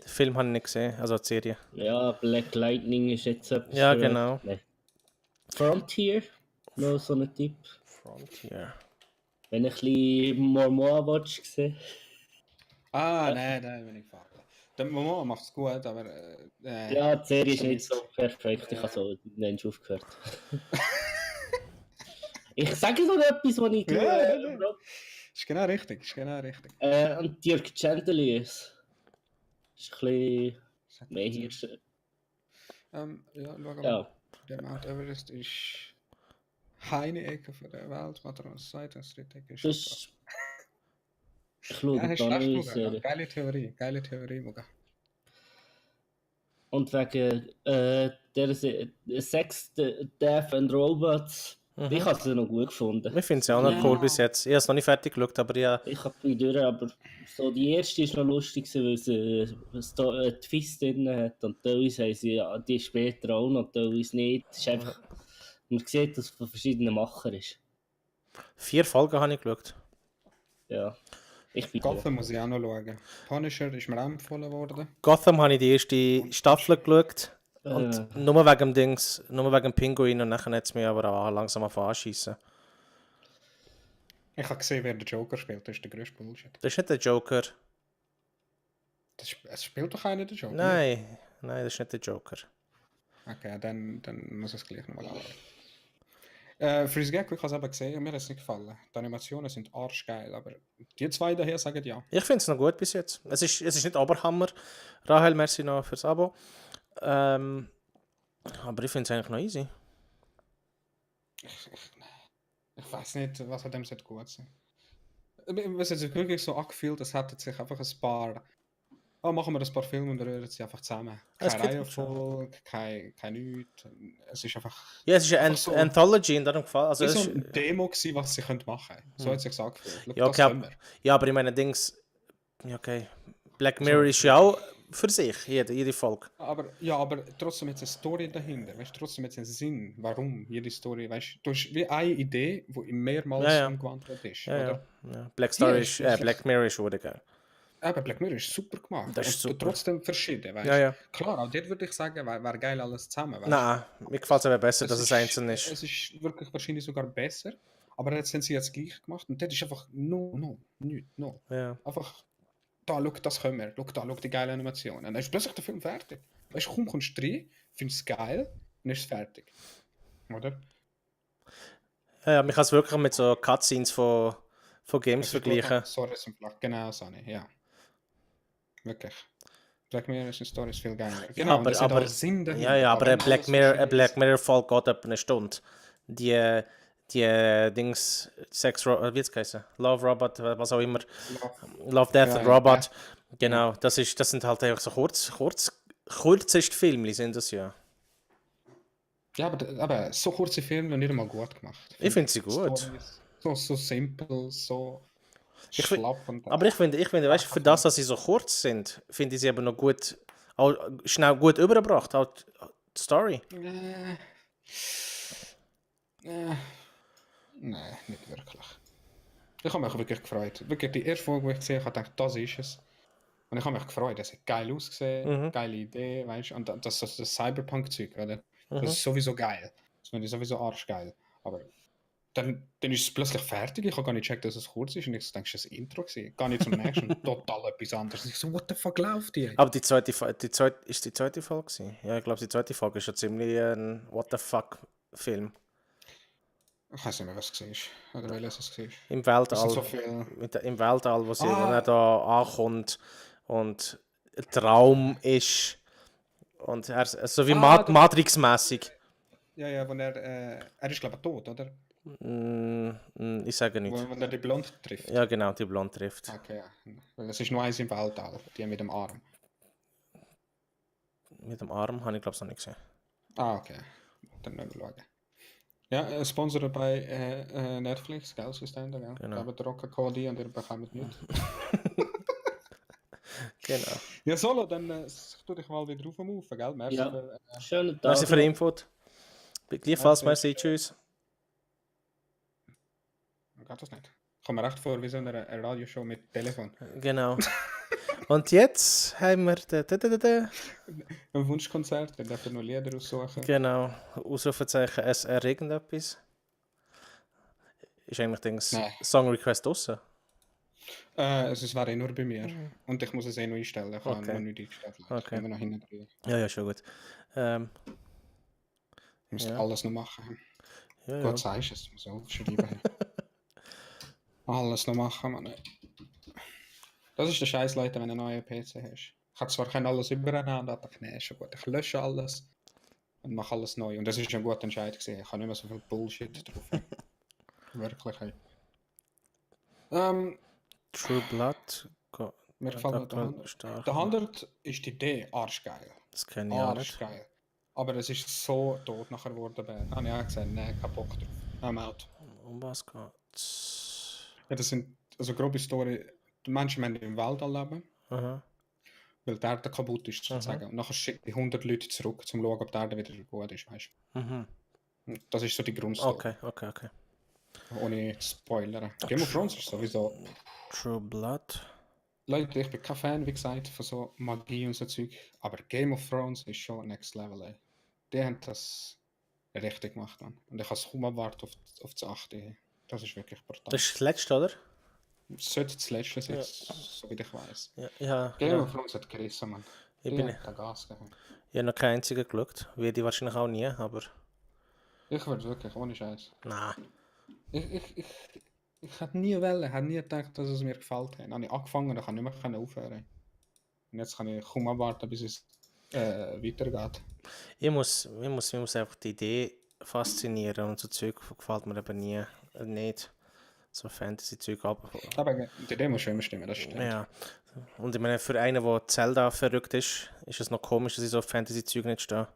Film habe ich nicht gesehen, also die Serie. Ja, Black Lightning ist jetzt etwas. Ja, für- genau. Nein. Frontier, noch so ein Tipp. Frontier. Wenn ich ein bisschen Mormoa Watch sehe. Ah, nein, bin ich gefallen. Der Momo macht es gut, aber... Ja, die Serie ist nicht so perfekt, ich habe so nicht aufgehört. Ich sage so etwas, was ich glaube. Ist genau richtig, ist genau richtig. Und Dirk Chandeliers. Ist ein bisschen mehr hier. Ja, schau mal. Ja. Der Mount Everest ist eine Ecke von der Welt, was er uns sagt, das dritte Ecke ist... Das ist. Ich schaue Ja, hast da recht, nicht Muga. Serie. Geile Theorie, Muga. Und wegen der Sex, Death and Robots. Ich habe es noch gut gefunden. Ich finde es ja auch noch Ja. cool bis jetzt. Ich habe es noch nicht fertig geschaut, aber ja. Ich habe die durch, aber so die erste ist noch lustig, weil sie einen Twist drin hat. Und teilweise haben sie ja, die später auch noch, teilweise nicht. Es ist einfach, man sieht, dass es von verschiedenen Machern ist. 4 Folgen habe ich geschaut. Ja, ich bin Gotham muss ich auch noch schauen. Punisher ist mir auch empfohlen worden. Gotham habe ich die erste Staffel geschaut. Und nur wegen dem Dings, nur wegen dem Pinguin und nachher hat es mich aber auch langsam anschießen. Ich habe gesehen, wer den Joker spielt, das ist der grösste Bullshit. Das ist nicht der Joker. Es spielt doch einer den Joker? Nein, das ist nicht der Joker. Okay, dann muss ich es gleich nochmal anschauen. Freeze Gecko, ich habe es eben gesehen, mir hat es nicht gefallen. Die Animationen sind arschgeil, aber die zwei daher sagen ja. Ich finde es noch gut bis jetzt. Es ist nicht Oberhammer. Rahel, merci noch fürs Abo. Aber ich finde es eigentlich noch easy. Ich weiß nicht, was an dem sollte gut sein. Es hat sich wirklich so angefühlt, als hätten sich einfach ein paar... Oh, machen wir ein paar Filme und rühren sie einfach zusammen. Es Keine gibt Reihenfolge, kein nichts. Es ist einfach... Ja, es ist eine so- Anthology in dem Fall. Also wie es so ist, ein Demo gewesen, was sie machen können. So hat es sich angefühlt. Schau, ja, das okay, können wir. ja, aber ich meine, Dings. Ja, okay. Black Mirror ist ja auch für sich, jede Folge. Aber trotzdem jetzt eine Story dahinter. Weißt du, trotzdem jetzt einen Sinn, warum jede Story. Weißt du, du hast wie eine Idee, die mehrmals umgewandelt ist. Oder? Ja. Black Mirror ist schon geil. Aber Black Mirror ist super gemacht. Das ist und super. trotzdem verschieden. Weißt? Ja. Klar, auch dort würde ich sagen, wäre geil alles zusammen. Weißt? Nein, mir gefällt es aber besser, dass es einzeln ist. Es ist wirklich wahrscheinlich sogar besser. Aber jetzt haben sie jetzt gleich gemacht. Und das ist einfach nichts. Ja. Einfach, da, schau, das können wir. Schau die geile Animation. Und dann ist plötzlich der Film fertig. Weißt du, kommst du rein, findest es geil, und ist es fertig. Oder? Ja, man kann es wirklich mit so Cutscenes von Games vergleichen. Sorry, genau so nicht, ja. Wirklich. Black Mirror ist eine Story, ist viel geiler. Genau, aber Sinn dahinter. aber ein Black Mirror Folge geht etwa eine Stunde. Die Dings, wie jetzt heißen? Love Robot, was auch immer. Love Death and Robot. Ja. Genau, das sind halt einfach so kürzeste Filme, sind das ja. Ja, aber so kurze Filme sind nicht einmal gut gemacht. Ich finde sie gut. So simpel, so schlapp. Aber ich finde, weißt du, für das, dass sie so kurz sind, finde ich sie aber noch gut, auch schnell gut übergebracht, auch die Story. Nein, nicht wirklich. Ich habe mich wirklich gefreut. Wirklich die erste Folge, die ich gesehen habe, dachte, das ist es. Und ich habe mich gefreut, das hat geil ausgesehen, geile Idee, weißt du, und das Cyberpunk-Zeug, oder? Das ist sowieso geil. Das finde ich sowieso arschgeil. Aber dann ist es plötzlich fertig, ich habe gar nicht gecheckt, dass es kurz ist und ich denke, es war ein Intro gewesen. Gar nicht zum nächsten, total etwas anderes. Ich so, what the fuck läuft die? Aber die zweite Folge gewesen? Ja, ich glaube, die zweite Folge ist ja ziemlich ein what the fuck Film. Ich weiß nicht mehr, was es war. Oder welches es war. Im Weltall. So viel... Im Weltall, wo er da ankommt und ein Traum ist. Und er so wie Matrix-mäßig. Ja, wo er ist, glaube ich, tot, oder? Ich sage nicht. Wo er die Blonde trifft. Ja, genau, die Blonde trifft. Okay, ja. Weil es ist nur eins im Weltall, die mit dem Arm. Mit dem Arm habe ich, glaube ich, noch nicht gesehen. Okay. Dann müssen wir schauen. Ja, Sponsor bei Netflix, gell, so ist der, gell? Genau. Aber der Rocker Cody und ihr bekommt nichts. Genau. Ja, Solo, dann tu dich mal wieder auf dem Haufen, gell? Merci ja. für, Schönen Tag. Merci für den Input. Gleichfalls, merci, tschüss. Geht das nicht? Ich komme mir recht vor wie so eine Radioshow mit Telefon. Genau. Und jetzt haben wir ein Wunschkonzert, dann darf er noch Lieder aussuchen. Genau, Ausrufezeichen SR irgendetwas. Ist eigentlich Song Request draussen? Es wäre nur bei mir. Und ich muss es noch einstellen. Ich habe noch nicht eingestellt. Okay. Können wir noch hinten drehen. Ja, schon gut. Du musst alles noch machen. Ja, Gott sei es, du musst aufschreiben. Alles noch machen, Mann. Das ist der Scheiß, Leute, wenn du einen neuen PC hast. Ich kann zwar alles übereinander, aber nee, ist schon gut. Ich lösche alles und mache alles neu. Und das ist ein guter Entscheid gewesen. Ich habe nicht mehr so viel Bullshit drauf. Wirklich. Hey. True Blood. Mir gefällt der 100. Der 100 ist die Idee arschgeil. Das kenne ich auch nicht. Arschgeil. Aber es ist so tot nachher geworden. Da habe ich auch gesagt, nee, kein Bock drauf. I'm out. Um was geht's? Ja, das sind, also grobe Story, die Menschen müssen im Weltall leben, weil die Erde kaputt ist, sozusagen. Und nachher schicken die 100 Leute zurück, um zu schauen, ob die Erde wieder gut ist, weißt du. Das ist so die Grundstory. Okay. Ohne Spoiler. Game of Thrones ist sowieso... True Blood. Leute, ich bin kein Fan, wie gesagt, von so Magie und so Zeug, aber Game of Thrones ist schon next level, ey. Die haben das richtig gemacht, Mann. Und ich kann es kaum abwarten auf das 8. Das ist wirklich brutal. Das ist das letzte, oder? Das sollte das letzte sein, so wie ich weiß. Ja, Game of Thrones hat gerissen, Mann. Ich habe Gas gegeben. Ich habe noch keinen einzigen geschaut. Werde ich wahrscheinlich auch nie, aber... Ich würde wirklich, ohne Scheiß. Nein. Ich hätte nie gedacht, dass es mir gefällt. Dann habe ich angefangen und dann kann ich nicht mehr aufhören. Und jetzt kann ich kaum abwarten, bis es weitergeht. Ich muss einfach die Idee faszinieren und so Zeug gefällt mir eben nie nicht. So Fantasy-Zeug. Aber die Idee muss schon immer stimmen, das stimmt. Ja. Und ich meine, für einen, der Zelda verrückt ist es noch komisch, dass ich so Fantasy-Zeug nicht stehe.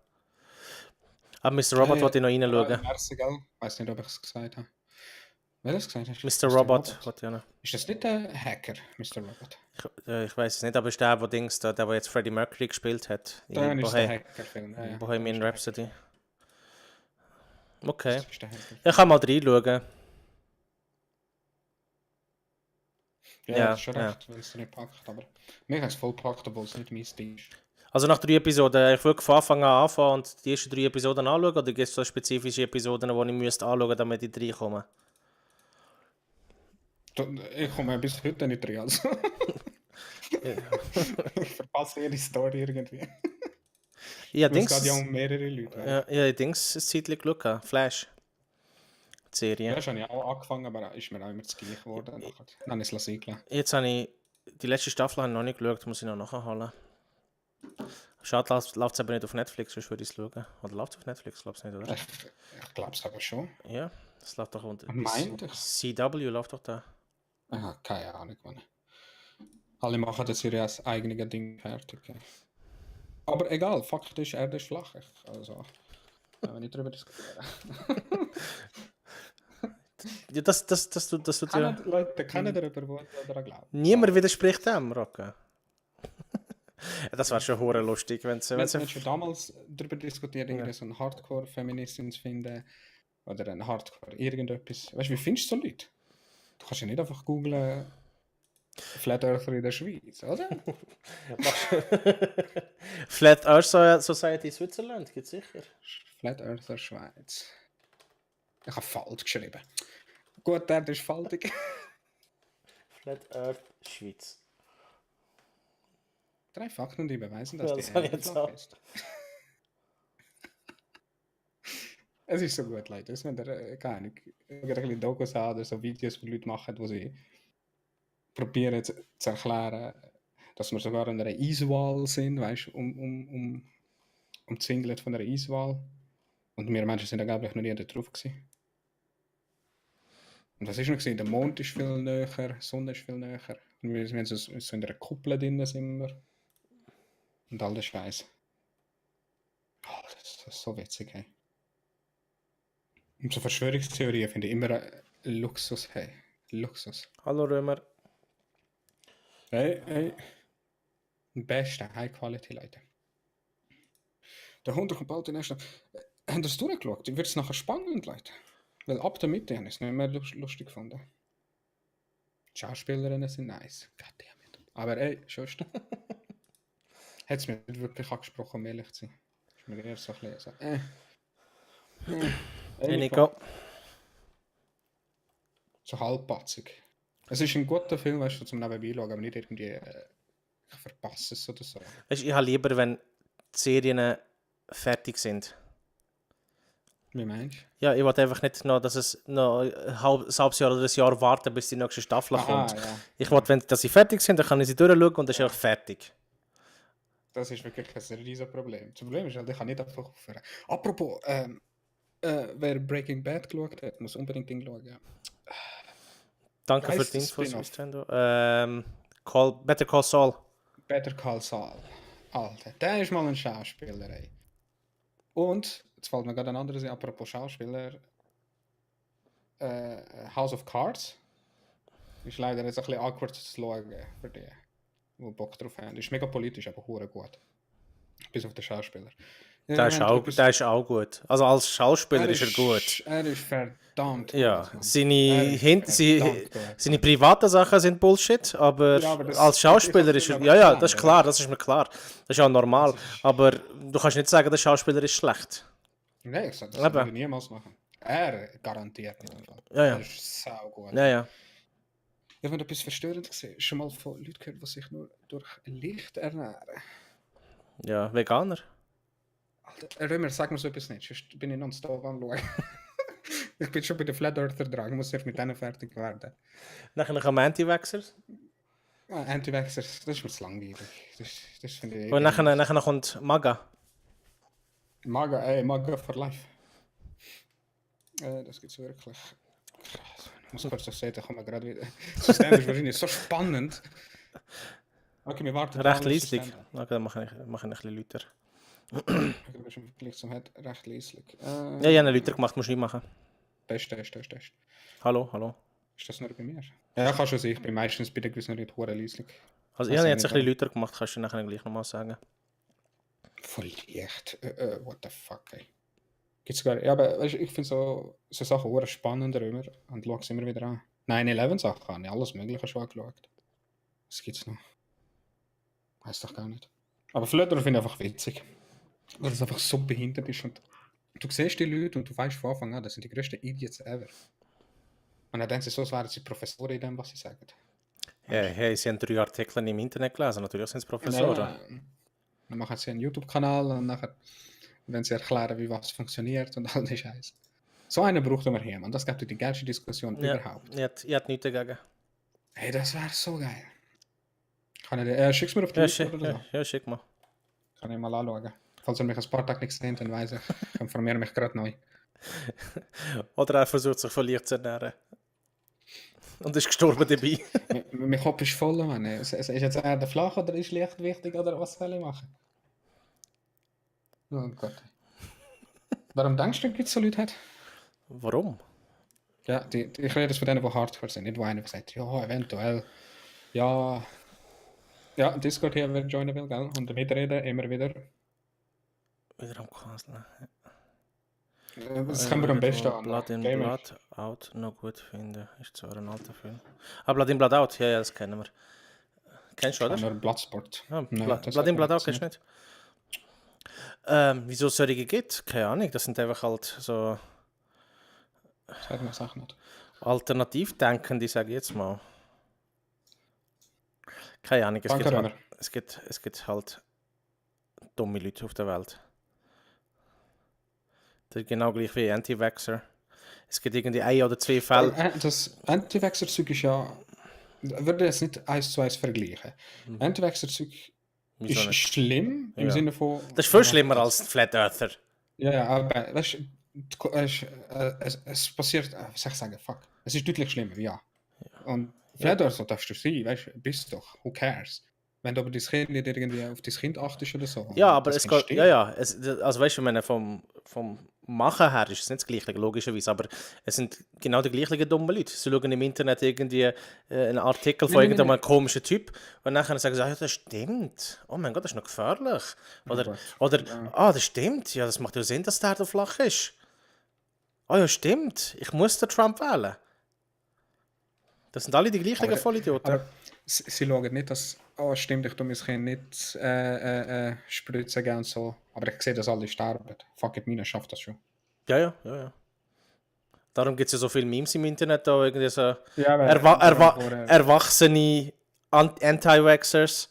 Aber Mr. Robot wollte ich noch reinschauen. Merci, gell? Ich weiß nicht, ob ich es gesagt habe. Wer das gesagt hat? Mr. Robot. Was, ja. Ist das nicht der Hacker, Mr. Robot? Ich weiß es nicht, aber ist der jetzt Freddie Mercury gespielt hat. Dann ist der Hacker-Film. Ja, Bohemian Rhapsody. Okay. Das ist der Hacker-Film. Ich kann mal reinschauen. Ja, das ist schon recht, wenn es nicht packt. Aber mir hat es voll gepackt, obwohl es nicht mein Stil ist. Also nach 3 Episoden, ich würde von Anfang an anfangen und die ersten 3 Episoden anschauen, oder gibt es so spezifische Episoden, die ich müsste anschauen, damit ich reinkomme? Ich komme bis heute nicht rein. Also. Ich verpasse jede Story irgendwie. Ja, es geht ja um mehrere Leute. Ja, ich denke, es ist ein Zeitchen geschaut. Flash. Die Serie. Das habe ich auch angefangen, aber ist mir auch immer zu gleich geworden. Dann ist es eingeladen. Jetzt habe ich die letzte Staffel noch nicht geschaut, muss ich noch nachholen. Schade, läuft es aber nicht auf Netflix, sonst würde ich es schauen. Oder läuft es auf Netflix? Glaube es nicht, oder? Ich glaube es aber schon. Ja, das läuft doch unter. Meint ich? CW läuft doch da. Aha, keine Ahnung, Mann. Alle machen das ihre eigene Ding fertig. Aber egal, Fakt ist, Erde ist flach. Also, wenn wir nicht darüber diskutieren. Ja, das tut ja... Leute kennen darüber, wo daran glauben. Niemand widerspricht dem, Rocke. Das wäre schon hure lustig, wenn wir schon damals darüber diskutiert, irgendwie so einen Hardcore-Feminismus zu finden oder ein Hardcore irgendetwas. Weißt du, wie findest du so Leute? Du kannst ja nicht einfach googlen Flat Earther in der Schweiz, oder? Flat Earth Society Switzerland, gibt es sicher. Flat Earther Schweiz. Ich habe falsch geschrieben. Gut, der ist faltig. Flat Earth Schweiz. 3 Fakten, die beweisen, dass das die Erde flach ist. Es ist so gut, Leute. Wenn ihr, keine Ahnung, ein bisschen Dokus haben oder so Videos, die Leute machen, wo sie probieren zu erklären, dass wir sogar an einer Eiswall sind, weißt du, umzingelt von einer Eiswall. Und wir Menschen sind angeblich noch nie da drauf gewesen. Und was ist noch gewesen? Der Mond ist viel näher, die Sonne ist viel näher. Und wir sind so in einer Kuppel drin, sind wir. Und all der Scheiß. Oh, das ist so witzig, hey. Und so Verschwörungstheorien finde ich immer Luxus, hey. Luxus. Hallo Römer. Hey. Beste High Quality, Leute. Der Hund kommt bald in der nächsten. Haben das durchgeschaut? Wird es nachher spannend, Leute? Weil ab der Mitte habe ich es nicht mehr lustig gefunden. Die Schauspielerinnen sind nice. Goddammit. Aber ey, sonst. Hat es mir nicht wirklich angesprochen, um ehrlich zu sein. Ist mir eher so ein bisschen Hey Nico. So halbpatzig. Es ist ein guter Film, weißt du, zum Nebenbei schauen, aber nicht irgendwie ich verpasse es oder so. Weißt, ich habe lieber, wenn die Serien fertig sind. Wie meinst du? Ja, ich wollte einfach nicht noch, dass es noch ein halbes Jahr oder ein Jahr warten, bis die nächste Staffel kommt. Ja. Ich wollte, dass sie fertig sind, dann kann ich sie durchschauen und dann ist einfach fertig. Das ist wirklich ein riesiges Problem. Das Problem ist halt, ich kann nicht einfach aufhören. Apropos, wer Breaking Bad geschaut hat, muss unbedingt Ding schauen. Ja. Danke für die Infos, Nintendo. Better Call Saul. Better Call Saul. Alter, der ist mal ein Schauspieler, ey. Und, jetzt fällt mir gerade ein anderes, apropos Schauspieler, House of Cards. Ist leider jetzt ein bisschen awkward zu schauen für die, die Bock drauf haben. Ist mega politisch, aber hure gut. Bis auf den Schauspieler. Ja, der ist auch gut. Also als Schauspieler ist er gut. Er ist verdammt gut. Ja, seine privaten Sachen sind Bullshit, aber, als Schauspieler ist er... Ja, das ist klar, das ist mir klar. Das ist auch normal. Aber du kannst nicht sagen, der Schauspieler ist schlecht. Nein, ich sage, das würde ich niemals machen. Er garantiert nicht. Ja. Er ist sau gut. Ja. Ich habe etwas verstörend gesehen. Schon mal von Leuten gehört, die sich nur durch Licht ernähren. Ja, Veganer. Alter, Römer, sag mir so etwas nicht, sonst bin ich nonstop am Schauen. Ich bin schon bei den Flat Earther dran, ich muss erst mit denen fertig werden. Nachher noch am Anti-Vaxxers. Anti-Vaxxers, das ist mir zu langweilig. Das finde ich... Und nachher kommt MAGA. MAGA for life. Das gibt's wirklich. Krass. Ich muss kurz das sehen, da kommen wir gerade wieder. Das System ist wahrscheinlich so spannend. Okay, wir warten. Recht leislich. Okay, dann mache ich ein bisschen lauter. Ich habe schon wirklich zum recht leislich. Ja, ich habe einen Lauter gemacht, musst du nicht machen. Test. Hallo. Ist das nur bei mir? Ja, kann schon sein. Ich bin meistens bei den gewissen Leuten hure leislich. Also ich habe jetzt ein bisschen lauter gemacht, kannst du nachher gleich nochmal sagen. Voll echt. What the fuck, ey. Gibt's gar... Ja, aber weißt, ich finde so Sachen hure spannender immer und schaue es immer wieder an. 9/11-Sachen habe ich alles Mögliche schon angeschaut. Was gibt's noch? Weiß doch gar nicht. Aber Flöter finde ich einfach witzig. Weil es einfach so behindert ist und du siehst die Leute und du weißt von Anfang an, das sind die größten Idiots ever. Und dann denken sie so, als wären sie Professoren in dem, was sie sagen. Ja, hey, sie haben 3 Artikel im Internet gelesen, natürlich sind es Professoren. Dann machen sie einen YouTube-Kanal und nachher, wenn sie erklären, wie was funktioniert und all die Scheiße. So einen braucht man hier, und das gibt die geilste Diskussion überhaupt. Ich hätte nichts dagegen. Hey, das wäre so geil. Kann ich dir, schick's mir auf die Liste oder so? Ja, schick mal. Kann ich mal anschauen. Falls ihr mich ein paar Tage nicht gesehen dann weiss ich informiere mich gerade neu. Oder er versucht sich von Licht zu ernähren. Und ist gestorben dabei. Mein Kopf ist voll, Mann. Ist jetzt Erde flach oder ist Licht wichtig oder was soll ich machen? Oh Gott. Warum denkst du, gibt es so Leute? Warum? Ja, ich rede jetzt von denen, die hardcore sind. Nicht, wo einer sagt, ja, eventuell. Ja, Discord hier wird joinen will, gell? Und mitreden, immer wieder. Wieder am Kanzeln. Das können wir am besten an. Blood in Blood Out noch gut finden. Ist zwar ein alter Film. Ah, Blood in Blood Out, ja, das kennen wir. Kennst du, oder? Nur Bloodsport. Ja, Blood in Blood Out kennst du nicht? Wieso es solche gibt? Keine Ahnung, das sind einfach halt so Sag mir Sachen nicht. Alternativdenkende, sage ich jetzt mal. Keine Ahnung, es gibt halt dumme Leute auf der Welt. Das ist genau gleich wie Anti-Vaxxer. Es gibt irgendwie 1 oder 2 Fälle. Das Anti-Vaxxer-Zeug ist ja... würde jetzt nicht 1:1 vergleichen. Anti-Vaxxer-Zeug ist schlimm im Sinne von... Das ist viel schlimmer als Flat Earther. Ja, aber weißt du, es passiert... Wie soll ich sagen? Fuck. Es ist deutlich schlimmer, ja. Und Flat Earther darfst du sein, weißt du, bist doch. Who cares? Wenn du aber dein Kind nicht irgendwie auf dein Kind achtest oder so. Ja, aber es geht... also weißt du, ich meine, vom Machen her ist es nicht das Gleiche, logischerweise, aber es sind genau die gleichen dummen Leute. Sie schauen im Internet irgendwie einen Artikel von irgendeinem komischen Typ und dann sagen sie, ja, das stimmt. Oh mein Gott, das ist noch gefährlich. Oder das stimmt. Ja, das macht ja Sinn, dass der Erde flach ist. Oh ja, stimmt. Ich muss den Trump wählen. Das sind alle die gleichen Vollidioten. Aber sie schauen nicht, dass... Oh, stimmt, ich tue mein Kind nicht spritzen gehen und so. Aber ich sehe, dass alle sterben. Fuck it, meine schafft das schon. Ja. Darum gibt es ja so viele Memes im Internet, da irgendwie so erwachsene Anti-Vaxxers.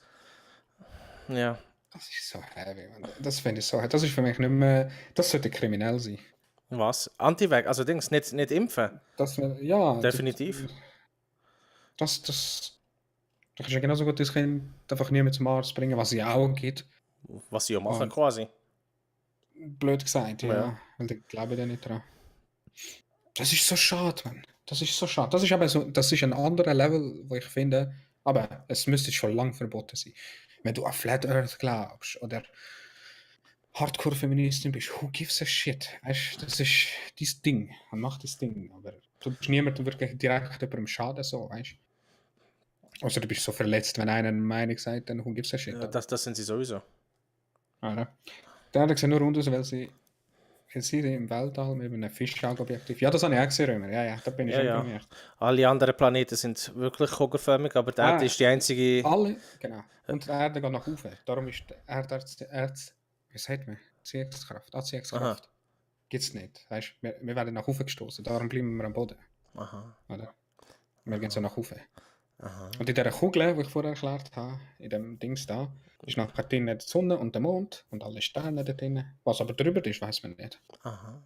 Ja. Das ist so heavy, man. Das finde ich so heavy. Das ist für mich nicht mehr... Das sollte kriminell sein. Was? Anti-Vax? Also Dings, nicht impfen? Ja. Definitiv. Du kannst ja genauso gut das Kind einfach nie mit zum Arzt bringen, was ja auch geht. Was sie ja machen, quasi. Blöd gesagt, ja. Weil ich glaube da nicht dran. Das ist so schade, Mann. Das ist so schade. Das ist aber so, das ist ein anderer Level, wo ich finde, aber es müsste schon lang verboten sein. Wenn du an Flat Earth glaubst oder Hardcore-Feministin bist, who gives a shit? Weißt du, das ist dein Ding. Man macht das Ding. Aber du tust niemandem wirklich direkt jemandem schaden, so, weißt du? Also du bist so verletzt, wenn einer eine Meinung sagt, dann who gives a shit. Ja, das sind sie sowieso. Ja. Dann sehen nur runter, weil sie im Weltall mit einem Fischaugenobjektiv. Ja, das habe ich auch gesehen, Römer. Ja, da bin ich schon gemerkt. Alle anderen Planeten sind wirklich kugelförmig, aber die Erde ist die einzige... Alle, genau. Und die Erde geht nach oben. Darum ist die Erde, wie sagt man? Anziehungskraft. Gibt es nicht. Weißt, wir werden nach oben gestoßen, darum bleiben wir am Boden. Aha. Oder? Wir gehen so nach oben. Aha. Und in dieser Kugel, die ich vorher erklärt habe, in dem Dings da, ist nachher drinnen die Sonne und der Mond und alle Sterne da drinnen. Was aber drüber ist, weiß man nicht. Aha.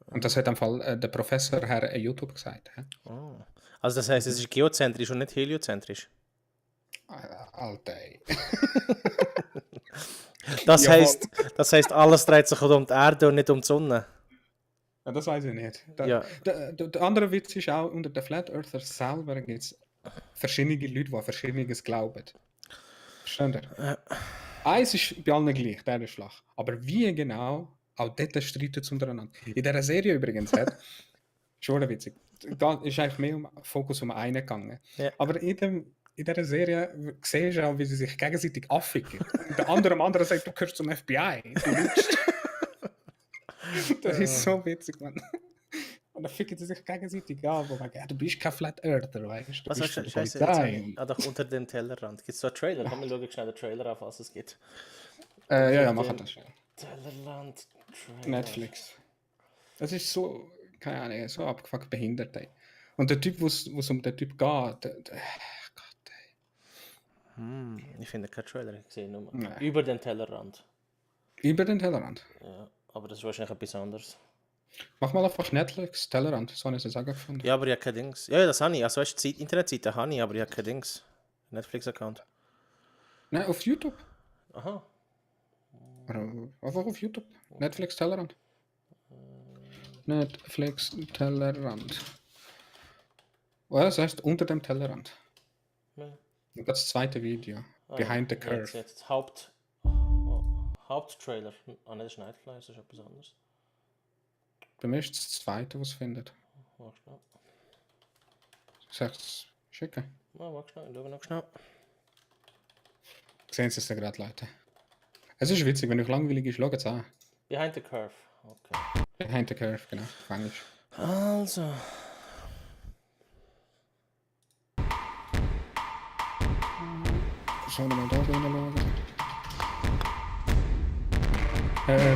Und das hat am Fall der Professor Herr YouTube gesagt. Oh. Also das heisst, es ist geozentrisch und nicht heliozentrisch? Alter, ey. Das heisst, alles dreht sich um die Erde und nicht um die Sonne. Ja, das weiß ich nicht. Der andere Witz ist auch, unter den Flat Earthers selber gibt es verschiedene Leute, die Verschiedenes glauben. Versteht ihr? Eins ist bei allen gleich, der ist flach. Aber wie genau auch dort streiten sie untereinander. In dieser Serie übrigens, schon witzig, ist eigentlich mehr Fokus um einen gegangen. Ja. Aber in dieser Serie siehst du auch, wie sie sich gegenseitig afficken. Und der andere am anderen sagt, du gehörst zum FBI. Du lügst. Das ist so witzig, Mann. Und dann ficken sie sich gegenseitig an, wo man sagt, du bist kein Flat Earther, weißt du? Was bist hast du? von der Scheiße, Polizei. doch unter dem Tellerrand. Gibt es so einen Trailer? Komm, wir schauen schnell den Trailer auf, was es gibt. Ja, mach das schnell. Tellerrand, Trailer. Netflix. Das ist so, keine Ahnung, so abgefuckt behindert, ey. Und der Typ, wo es um den Typ geht, Gott, ey. Ich finde keinen Trailer gesehen. Nur Nein. über den Tellerrand. Über den Tellerrand. Ja, aber das ist wahrscheinlich etwas anderes. Mach mal einfach Netflix, Tellerrand, so habe ich es auch gefunden. Ja, aber ich habe kein Dings. Ja, das habe ich. Also, weißt du, die Internetseite habe ich, aber ich habe kein Dings. Netflix-Account. Nein, auf YouTube. Aha. Oder einfach auf YouTube. Netflix, Tellerrand. Netflix, Tellerrand. Oh, das heißt unter dem Tellerrand. Ja. Und das zweite Video. Behind the Curve. Jetzt Haupttrailer. Ah, ne, das ist Nightfly, das ist etwas anderes. Bei mir ist das zweite, was es findet. Warte schnell. Soll ich es schicken? Warte schnell, ich schaue noch schnell. Sehen Sie es da gerade, Leute? Es ist witzig, wenn euch langweilig ist, schaut es an. Behind the Curve. Okay. Behind the Curve, genau, auf Englisch. Also. Schauen wir mal da reinschauen.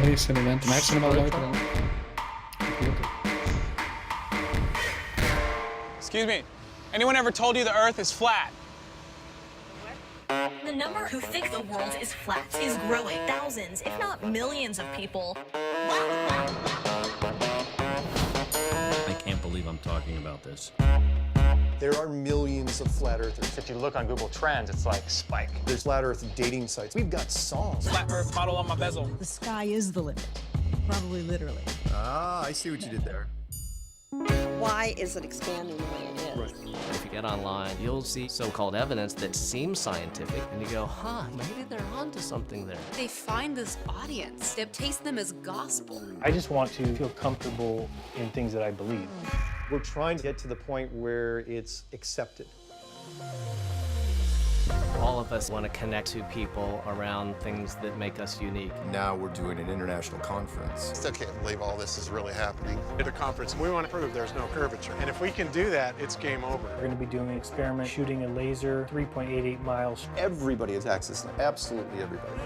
Riesen Event. Merkst du mal, Leute? Excuse me. Anyone ever told you the Earth is flat? The number who think the world is flat is growing. Thousands, if not millions of people. I can't believe I'm talking about this. There are millions of flat earthers. If you look on Google Trends, it's like spike. There's flat earth dating sites. We've got songs. Flat Earth model on my bezel. The sky is the limit. Probably literally. Ah, I see what you did there. Why is it expanding the way it is? If you get online, you'll see so-called evidence that seems scientific, and you go, huh, maybe they're onto something there. They find this audience that takes them as gospel. I just want to feel comfortable in things that I believe. We're trying to get to the point where it's accepted. All of us want to connect to people around things that make us unique. Now we're doing an international conference. Still can't believe all this is really happening. At a conference, we want to prove there's no curvature. And if we can do that, it's game over. We're going to be doing an experiment, shooting a laser 3.88 miles. Everybody has access to absolutely everybody.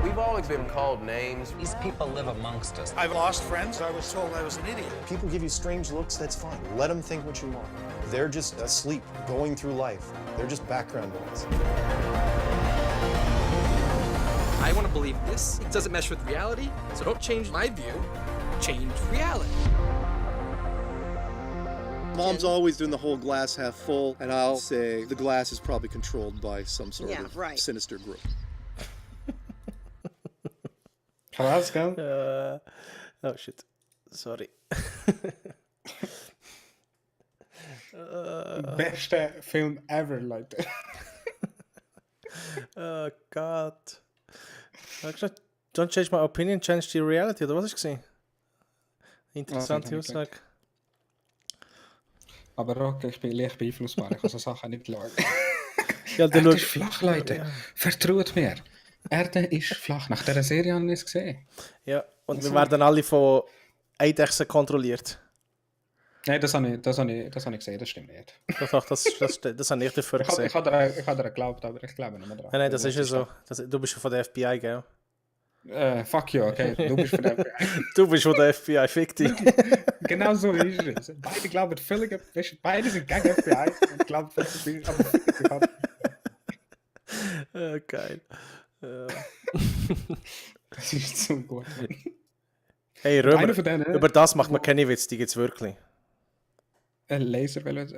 We've always been called names. These people live amongst us. I've lost friends. I was told I was an idiot. People give you strange looks, that's fine. Let them think what you want. They're just asleep, going through life. They're just background noise. I want to believe this. It doesn't mesh with reality, so don't change my view. Change reality. Mom's always doing the whole glass half full, and I'll say the glass is probably controlled by some sort of sinister group. Krass, gell? Oh shit. Sorry. Beste Film ever, Leute. Oh Gott. Don't change my opinion, change the reality, oder was ist gesehen? Interessante Aussage. Aber okay, ich bin leicht beeinflussbar, ich kann so Sachen nicht schauen. Ja, Erde ist flach, Leute. Ja. Vertraut mir. Erde ist flach. Nach dieser Serie haben wir es gesehen. Ja, und wir werden alle von Eidechsen kontrolliert. Nein, das habe ich gesehen, das stimmt nicht. Doch, das habe ich dafür gesehen. Ich habe daran geglaubt, aber ich glaube nicht mehr dran. Nein, das ist ja so. Du bist von der FBI, gell? Fuck you, okay. Du bist von der FBI. Du bist von der FBI, fick dich. Genau so ist es. Beide glauben völlig, beide sind gegen FBI und glauben völlig, aber geil. Das ist so gut. Hey, Römer, über das macht man keine Witz, die gibt's wirklich. Laser, was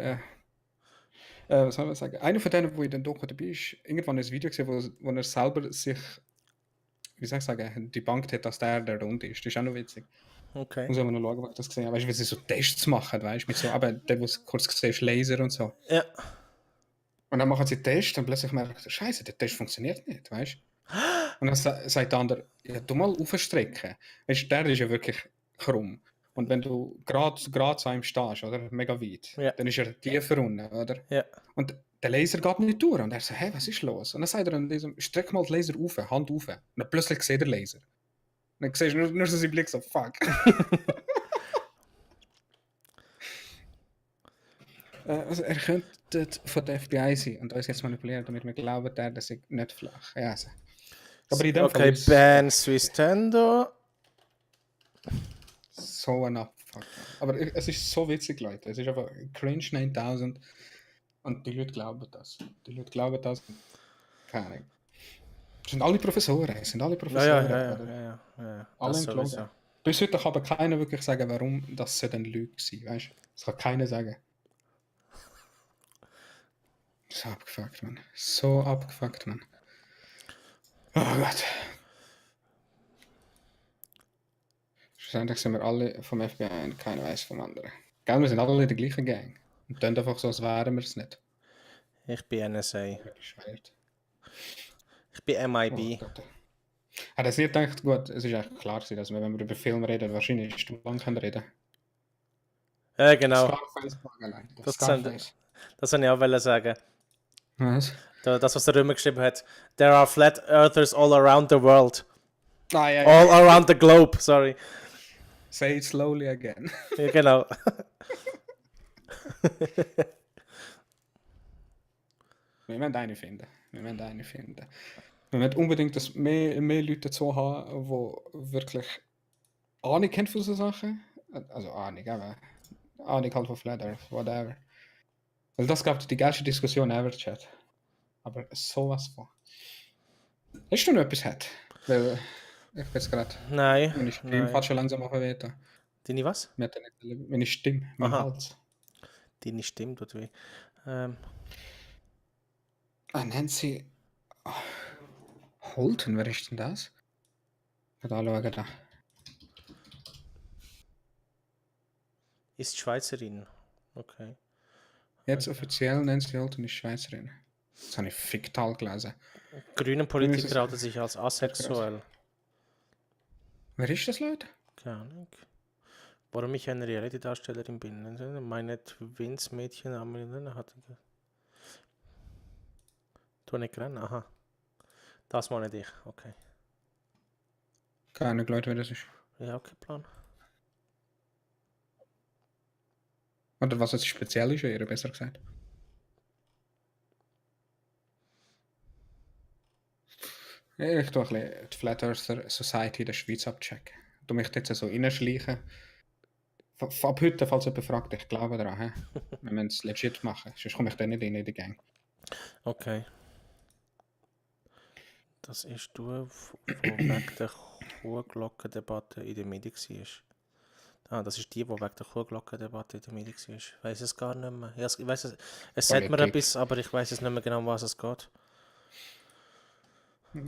soll man sagen? Einer von denen, wo ich dann Doku dabei ist, irgendwann ein Video gesehen, wo er selber sich, wie soll ich sagen, debunked hat, dass der Rund ist. Das ist auch noch witzig. Okay. Muss aber noch schauen, was ich das gesehen habe. Weißt du, wie sie so Tests machen, weißt du, mit so, aber der, wo es kurz gesehen ist, Laser und so. Ja. Und dann machen sie Tests und plötzlich merken sie, Scheiße, der Test funktioniert nicht, weißt du? Und dann sagt der andere, ja, du mal aufstrecken. Weißt du, der ist ja wirklich krumm. Und wenn du gerade zu einem stehst, oder? Mega weit, dann ist er tiefer unten, oder? Ja. Und der Laser geht nicht durch. Und er sagt, hey, was ist los? Und dann sagt er an diesem, streck mal den Laser auf, Hand auf. Und dann plötzlich sieht der Laser. Und dann siehst du nur so seinen Blick so, fuck. Also er könnte von der FBI sein und uns jetzt manipulieren, damit wir glauben, dass er nicht flach. Ja, also. Aber in dem Fall Okay, ist ban Swistendo. so ein Abfuck. Aber es ist so witzig, Leute. Es ist einfach Cringe 9000 und die Leute glauben das. Keine Ahnung. Es sind alle Professoren. Ja. Alle Das im Glauben. sowieso. Bis heute kann aber keiner wirklich sagen, warum das eine Lüge sein. Weißt du? Das kann keiner sagen. So abgefuckt, Mann. So abgefuckt, Mann. Oh Gott. Schlussendlich sind wir alle vom FBI und keiner weiß vom anderen. Gell, wir sind alle in der gleichen Gang. Und dann einfach so, als wären wir es nicht. Ich bin NSA. Bescheuert. Ich bin MIB. Oh Gott. Hat er nicht gedacht, gut, es ist eigentlich klar, dass wir, wenn wir über Film reden, wahrscheinlich stundenlang reden. Ja, genau. Scarface. Das wollte ich auch sagen. Was? Das, was der Römer geschrieben hat. There are flat earthers all around the world. Ah, ja, all around the globe, sorry. Say it slowly again. Ja, genau. Wir müssen eine finden. Wir müssen unbedingt dass mehr Leute dazu haben, die wirklich Ahnung haben von so Sachen. Also Ahnung, aber Ahnung halt von Flat Earth, whatever. Weil das gab die geilste Diskussion ever, Chat. Aber sowas von. Hast du noch etwas hat? Weil ich bin jetzt gerade. Nein. Meine Stimme fährt schon langsam auf weh. Deine was? Meine Stimme, mein Hals. Deine Stimme tut weh. Nancy Holton, wer ist denn das? Da schauen da. Ist Schweizerin. Okay. Jetzt offiziell Nancy Holton ist Schweizerin. Das habe ich fiktal gelesen. Grüne Politiker outen sich als asexuell. Wer ist das, Leute? Keine Ahnung. Warum ich eine Reality-Darstellerin bin? Meine Twins-Mädchen hat. Tu nicht rennen, aha. Das meine ich, okay. Keine Leute, wer das ist. Ja, okay, Plan. Oder was jetzt speziell ist, wäre besser gesagt. Ich tue ein bisschen die Flat Earther Society der Schweiz abchecken. Du mich jetzt so reinschleichen. Ab heute, falls jemand fragt, ich glaube daran. He? Wir müssen es legit machen, sonst komme ich dann nicht in die Gang. Okay. Das ist du, wo wegen der Kuhglockendebatte in den Medien war. Ah, das ist die wegen der Kuhglockendebatte in den Medien war. Ich weiß es gar nicht mehr. Ja, ich weiss es sagt mir etwas, aber ich weiß es nicht mehr genau, um was es geht. Bier.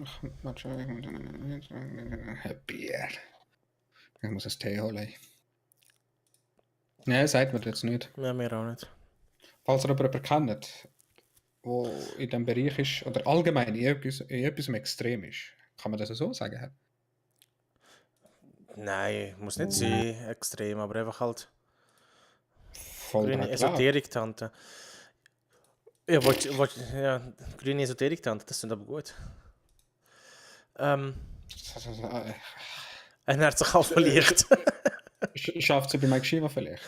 Ich muss ein Tee holen. Nein, sagt mir jetzt nicht. Ja, mir auch nicht. Falls ihr aber jemanden kennt, der in diesem Bereich ist, oder allgemein in etwas extrem ist, kann man das so sagen? Nein, muss nicht sein extrem, aber einfach halt voll grüne Esoterik-Tante. Ja, grüne Esoterik-Tante, das sind aber gut. Ernährt sich auch vielleicht. Schafft sie bei meinem Geschichte vielleicht?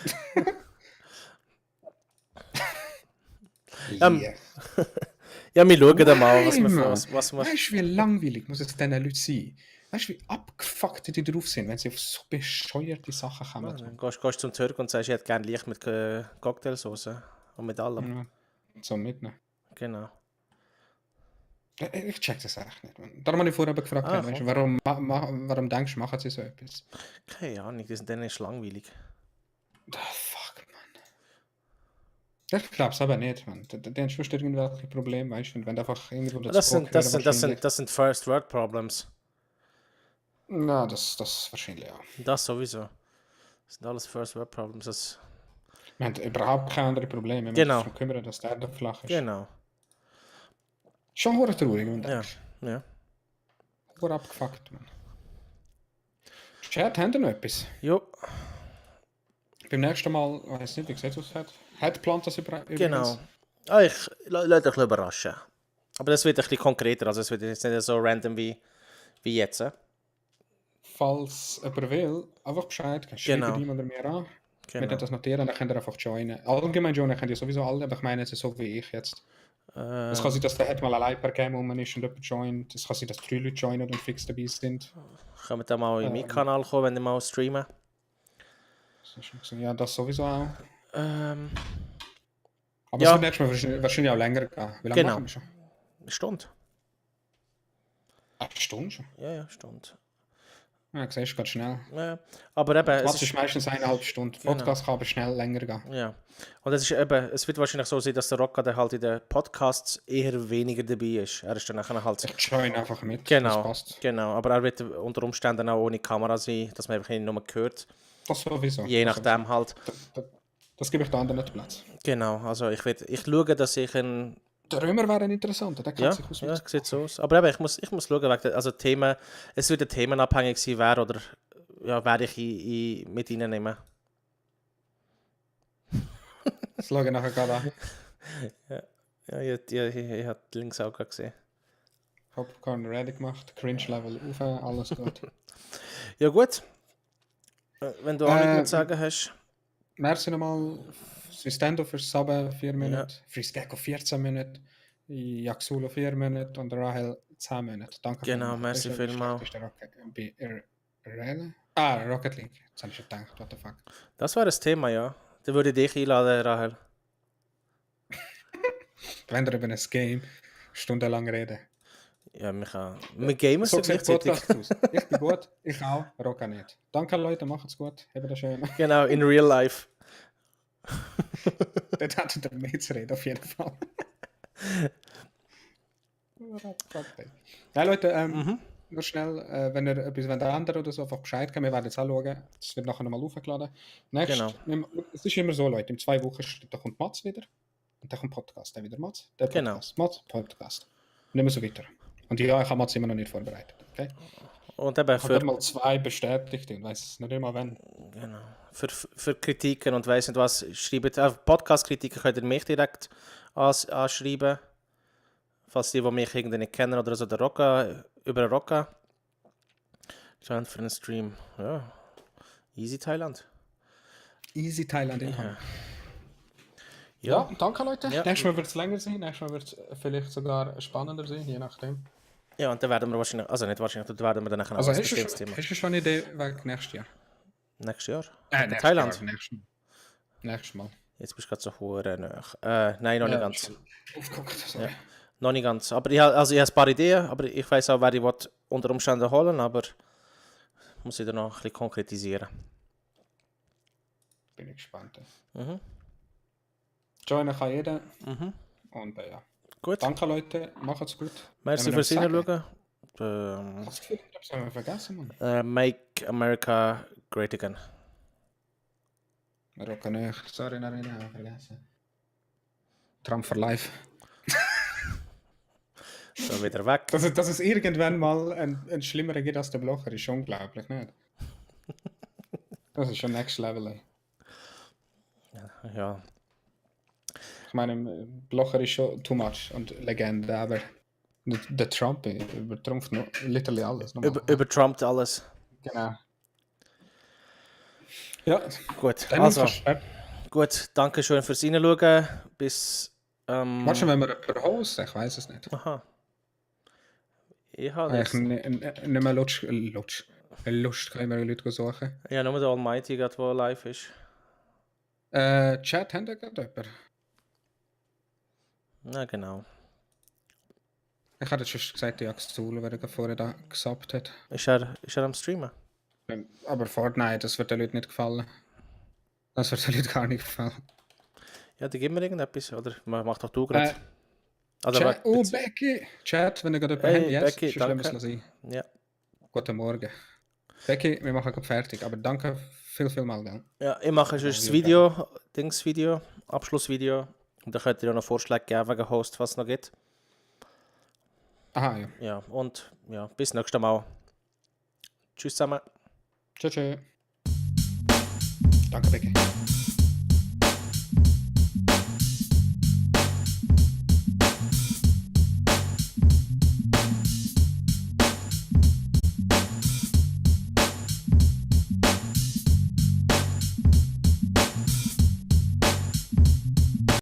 Ja, wir schauen dann mal, was wir... Weißt du, wie langweilig muss es diesen Leuten sein? Weißt du, wie abgefuckt die drauf sind, wenn sie auf so bescheuerte Sachen kommen? Ja, gehst zum Türk und sagst, ich hätte gerne Licht mit Cocktailsauce und mit allem. Ja, so mitnehmen. Genau. Ich check das echt nicht. Darum habe ich vorher gefragt, weißt du, warum denkst du, machen sie so etwas? Keine Ahnung, denen ist langweilig. Fuck, Mann. Ich glaube es aber nicht, Mann. Die haben schon irgendwelche Probleme, weißt du, wenn einfach irgendwo das sind First World Problems. Na, das wahrscheinlich auch. Das sowieso. Das sind alles First World Problems. Wir haben überhaupt keine anderen Probleme. Wir müssen uns kümmern, dass der Erde flach ist. Genau. Schon traurig, ja. Gut abgefuckt, man. Chat, habt ihr noch etwas? Jo. Beim nächsten Mal, ich weiß nicht, wie sieht es aus? Hat plant das übrigens? Genau. Ich lasse euch überraschen. Aber das wird ein bisschen konkreter, also es wird jetzt nicht so random wie jetzt. Falls jemand will, einfach Bescheid geben. Schreibt ihm oder mir an. Wir können das notieren, dann könnt ihr einfach joinen. Allgemein joinen könnt ihr sowieso alle, aber ich meine, es ist so wie ich jetzt. Es kann sein, dass der mal allein per Game rum ist und jemand joint. Es kann sein, dass 3 Leute joinen und fix dabei sind. Könnt ihr mal in meinen Kanal kommen, wenn ihr mal streamen. Ja, das sowieso auch. Aber ja. es wird nächstes Mal wahrscheinlich auch länger gehen. Wie lange machen wir schon? Eine Stunde. Eine Stunde schon? Ja, eine Stunde. Ja, siehst du, geht schnell. Ja, aber eben... Das ist meistens 1,5 Stunden. Podcast kann aber schnell länger gehen. Ja. Und es wird wahrscheinlich so sein, dass der Rocca dann halt in den Podcasts eher weniger dabei ist. Er ist dann nachher halt... Ich join einfach mit, genau, das passt. Genau, aber er wird unter Umständen auch ohne Kamera sein, dass man einfach ihn nur hört. Das sowieso. Je nachdem halt. Das gebe ich den anderen nicht Platz. Genau, also ich schaue, dass ich einen... Der Römer wäre interessant, der kennt sich aus. Ja, sieht so aus. Aber eben, ich muss schauen, also Themen, es wird themenabhängig sein, wer ich mit reinnehmen. Das schaue ich nachher gerade an. Ich habe die Links auch gerade gesehen. Popcorn ready gemacht, Cringe-Level auf, alles gut. Ja gut, wenn du auch nichts zu sagen hast. Merci nochmal. Sistendo für Sabe 4 Minuten, Frisgecko 14 Minuten, Yaxulo 4 Minuten und Rahel 10 Minuten. Danke. Genau, merci vielmals. Rocket League. Jetzt habe ich schon gedacht, what the fuck. Das war das Thema, ja. Dann würde ich dich einladen, Rahel. Wenn wir über ein Game stundenlang reden. Ja, wir gamen so gleichzeitig. Ich bin gut, ich auch, Roca nicht. Danke Leute, macht's gut, habt das schön. Genau, in real life. Das hat er mehr zu reden, auf jeden Fall. Ja, Leute, nur schnell, wenn ihr etwas ändern oder so, einfach Bescheid geben. Wir werden jetzt auch schauen. Das wird nachher nochmal aufgeladen. Genau. Es ist immer so, Leute, in 2 Wochen da kommt Mats wieder. Und dann kommt Podcast, dann wieder Mats. Der Podcast, Mats, Podcast. Und immer so weiter. Und ja, ich habe Mats immer noch nicht vorbereitet. Okay? Und eben ich habe mal 2 bestätigt und weiss nicht immer wann. Genau. Für Kritiken und weiss nicht was, schreibt Podcast-Kritiken könnt ihr mich direkt anschreiben. Falls die mich irgendwie nicht kennen oder so, der Rocca, über Rocca. Schauen für einen Stream. Ja. Easy Thailand. Easy Thailand, ja, danke Leute. Ja. Nächstes Mal wird es länger sein, nächstes Mal wird es vielleicht sogar spannender sein, je nachdem. Ja, und dann werden wir wahrscheinlich, also nicht wahrscheinlich, dann werden wir dann nachher also hast du schon eine Idee wegen nächstes Jahr? Nächstes Jahr? Thailand? Nächstes Mal. Jetzt bist du gerade so hure nach. Nein, noch nicht ganz. Aufgeguckt, ja. Noch nicht ganz. Aber ich habe ein paar Ideen, aber ich weiß auch, wer ich unter Umständen holen, aber muss ich dann noch ein bisschen konkretisieren. Bin ich gespannt. Joinen kann jeder. Und ja. Gut. Danke Leute, macht's gut. Merci fürs Hinschauen. Was haben wir vergessen, Mann? Make America Great Again. Roca nicht. Sorry, nein, habe vergessen. Trump for Life. So wieder weg. Dass es irgendwann mal ein schlimmerer gibt als der Blocher, ist schon unglaublich, nicht? Das ist schon next level, ey. Ja. Ich meine, Blocher ist schon too much und Legende, aber der Trump übertrumpft literally alles. Übertrumpt alles. Genau. Ja, gut. Also, gut, danke schön fürs Reinschauen. Bis. Warte schon, wenn wir jemanden hosten, ich weiß es nicht. Aha. Ich habe nicht mehr Lust können wir Leute suchen. Ja, nur der Almighty, der live ist. Chat, haben wir gerade jemanden? Na genau. Ich hatte schon gesagt, die Axel, wer er vorher da gesappt hat. Ist er am Streamen? Aber Fortnite, das wird den Leuten nicht gefallen. Das wird den Leuten gar nicht gefallen. Ja, die geben mir irgendetwas, oder? Man macht doch du gerade. Also, Becky! Chat, wenn ihr gerade jemanden habt, jetzt, danke. Sein. Ja. Guten Morgen. Becky, wir machen gerade fertig, aber danke vielmals, gell? Ja, ich mache schon das Video, Abschlussvideo. Und dann könnt ihr auch noch Vorschläge geben wegen Host, was es noch gibt. Aha, ja. Ja, und ja, bis nächstes Mal. Tschüss zusammen. Tschüss. Danke, Becky.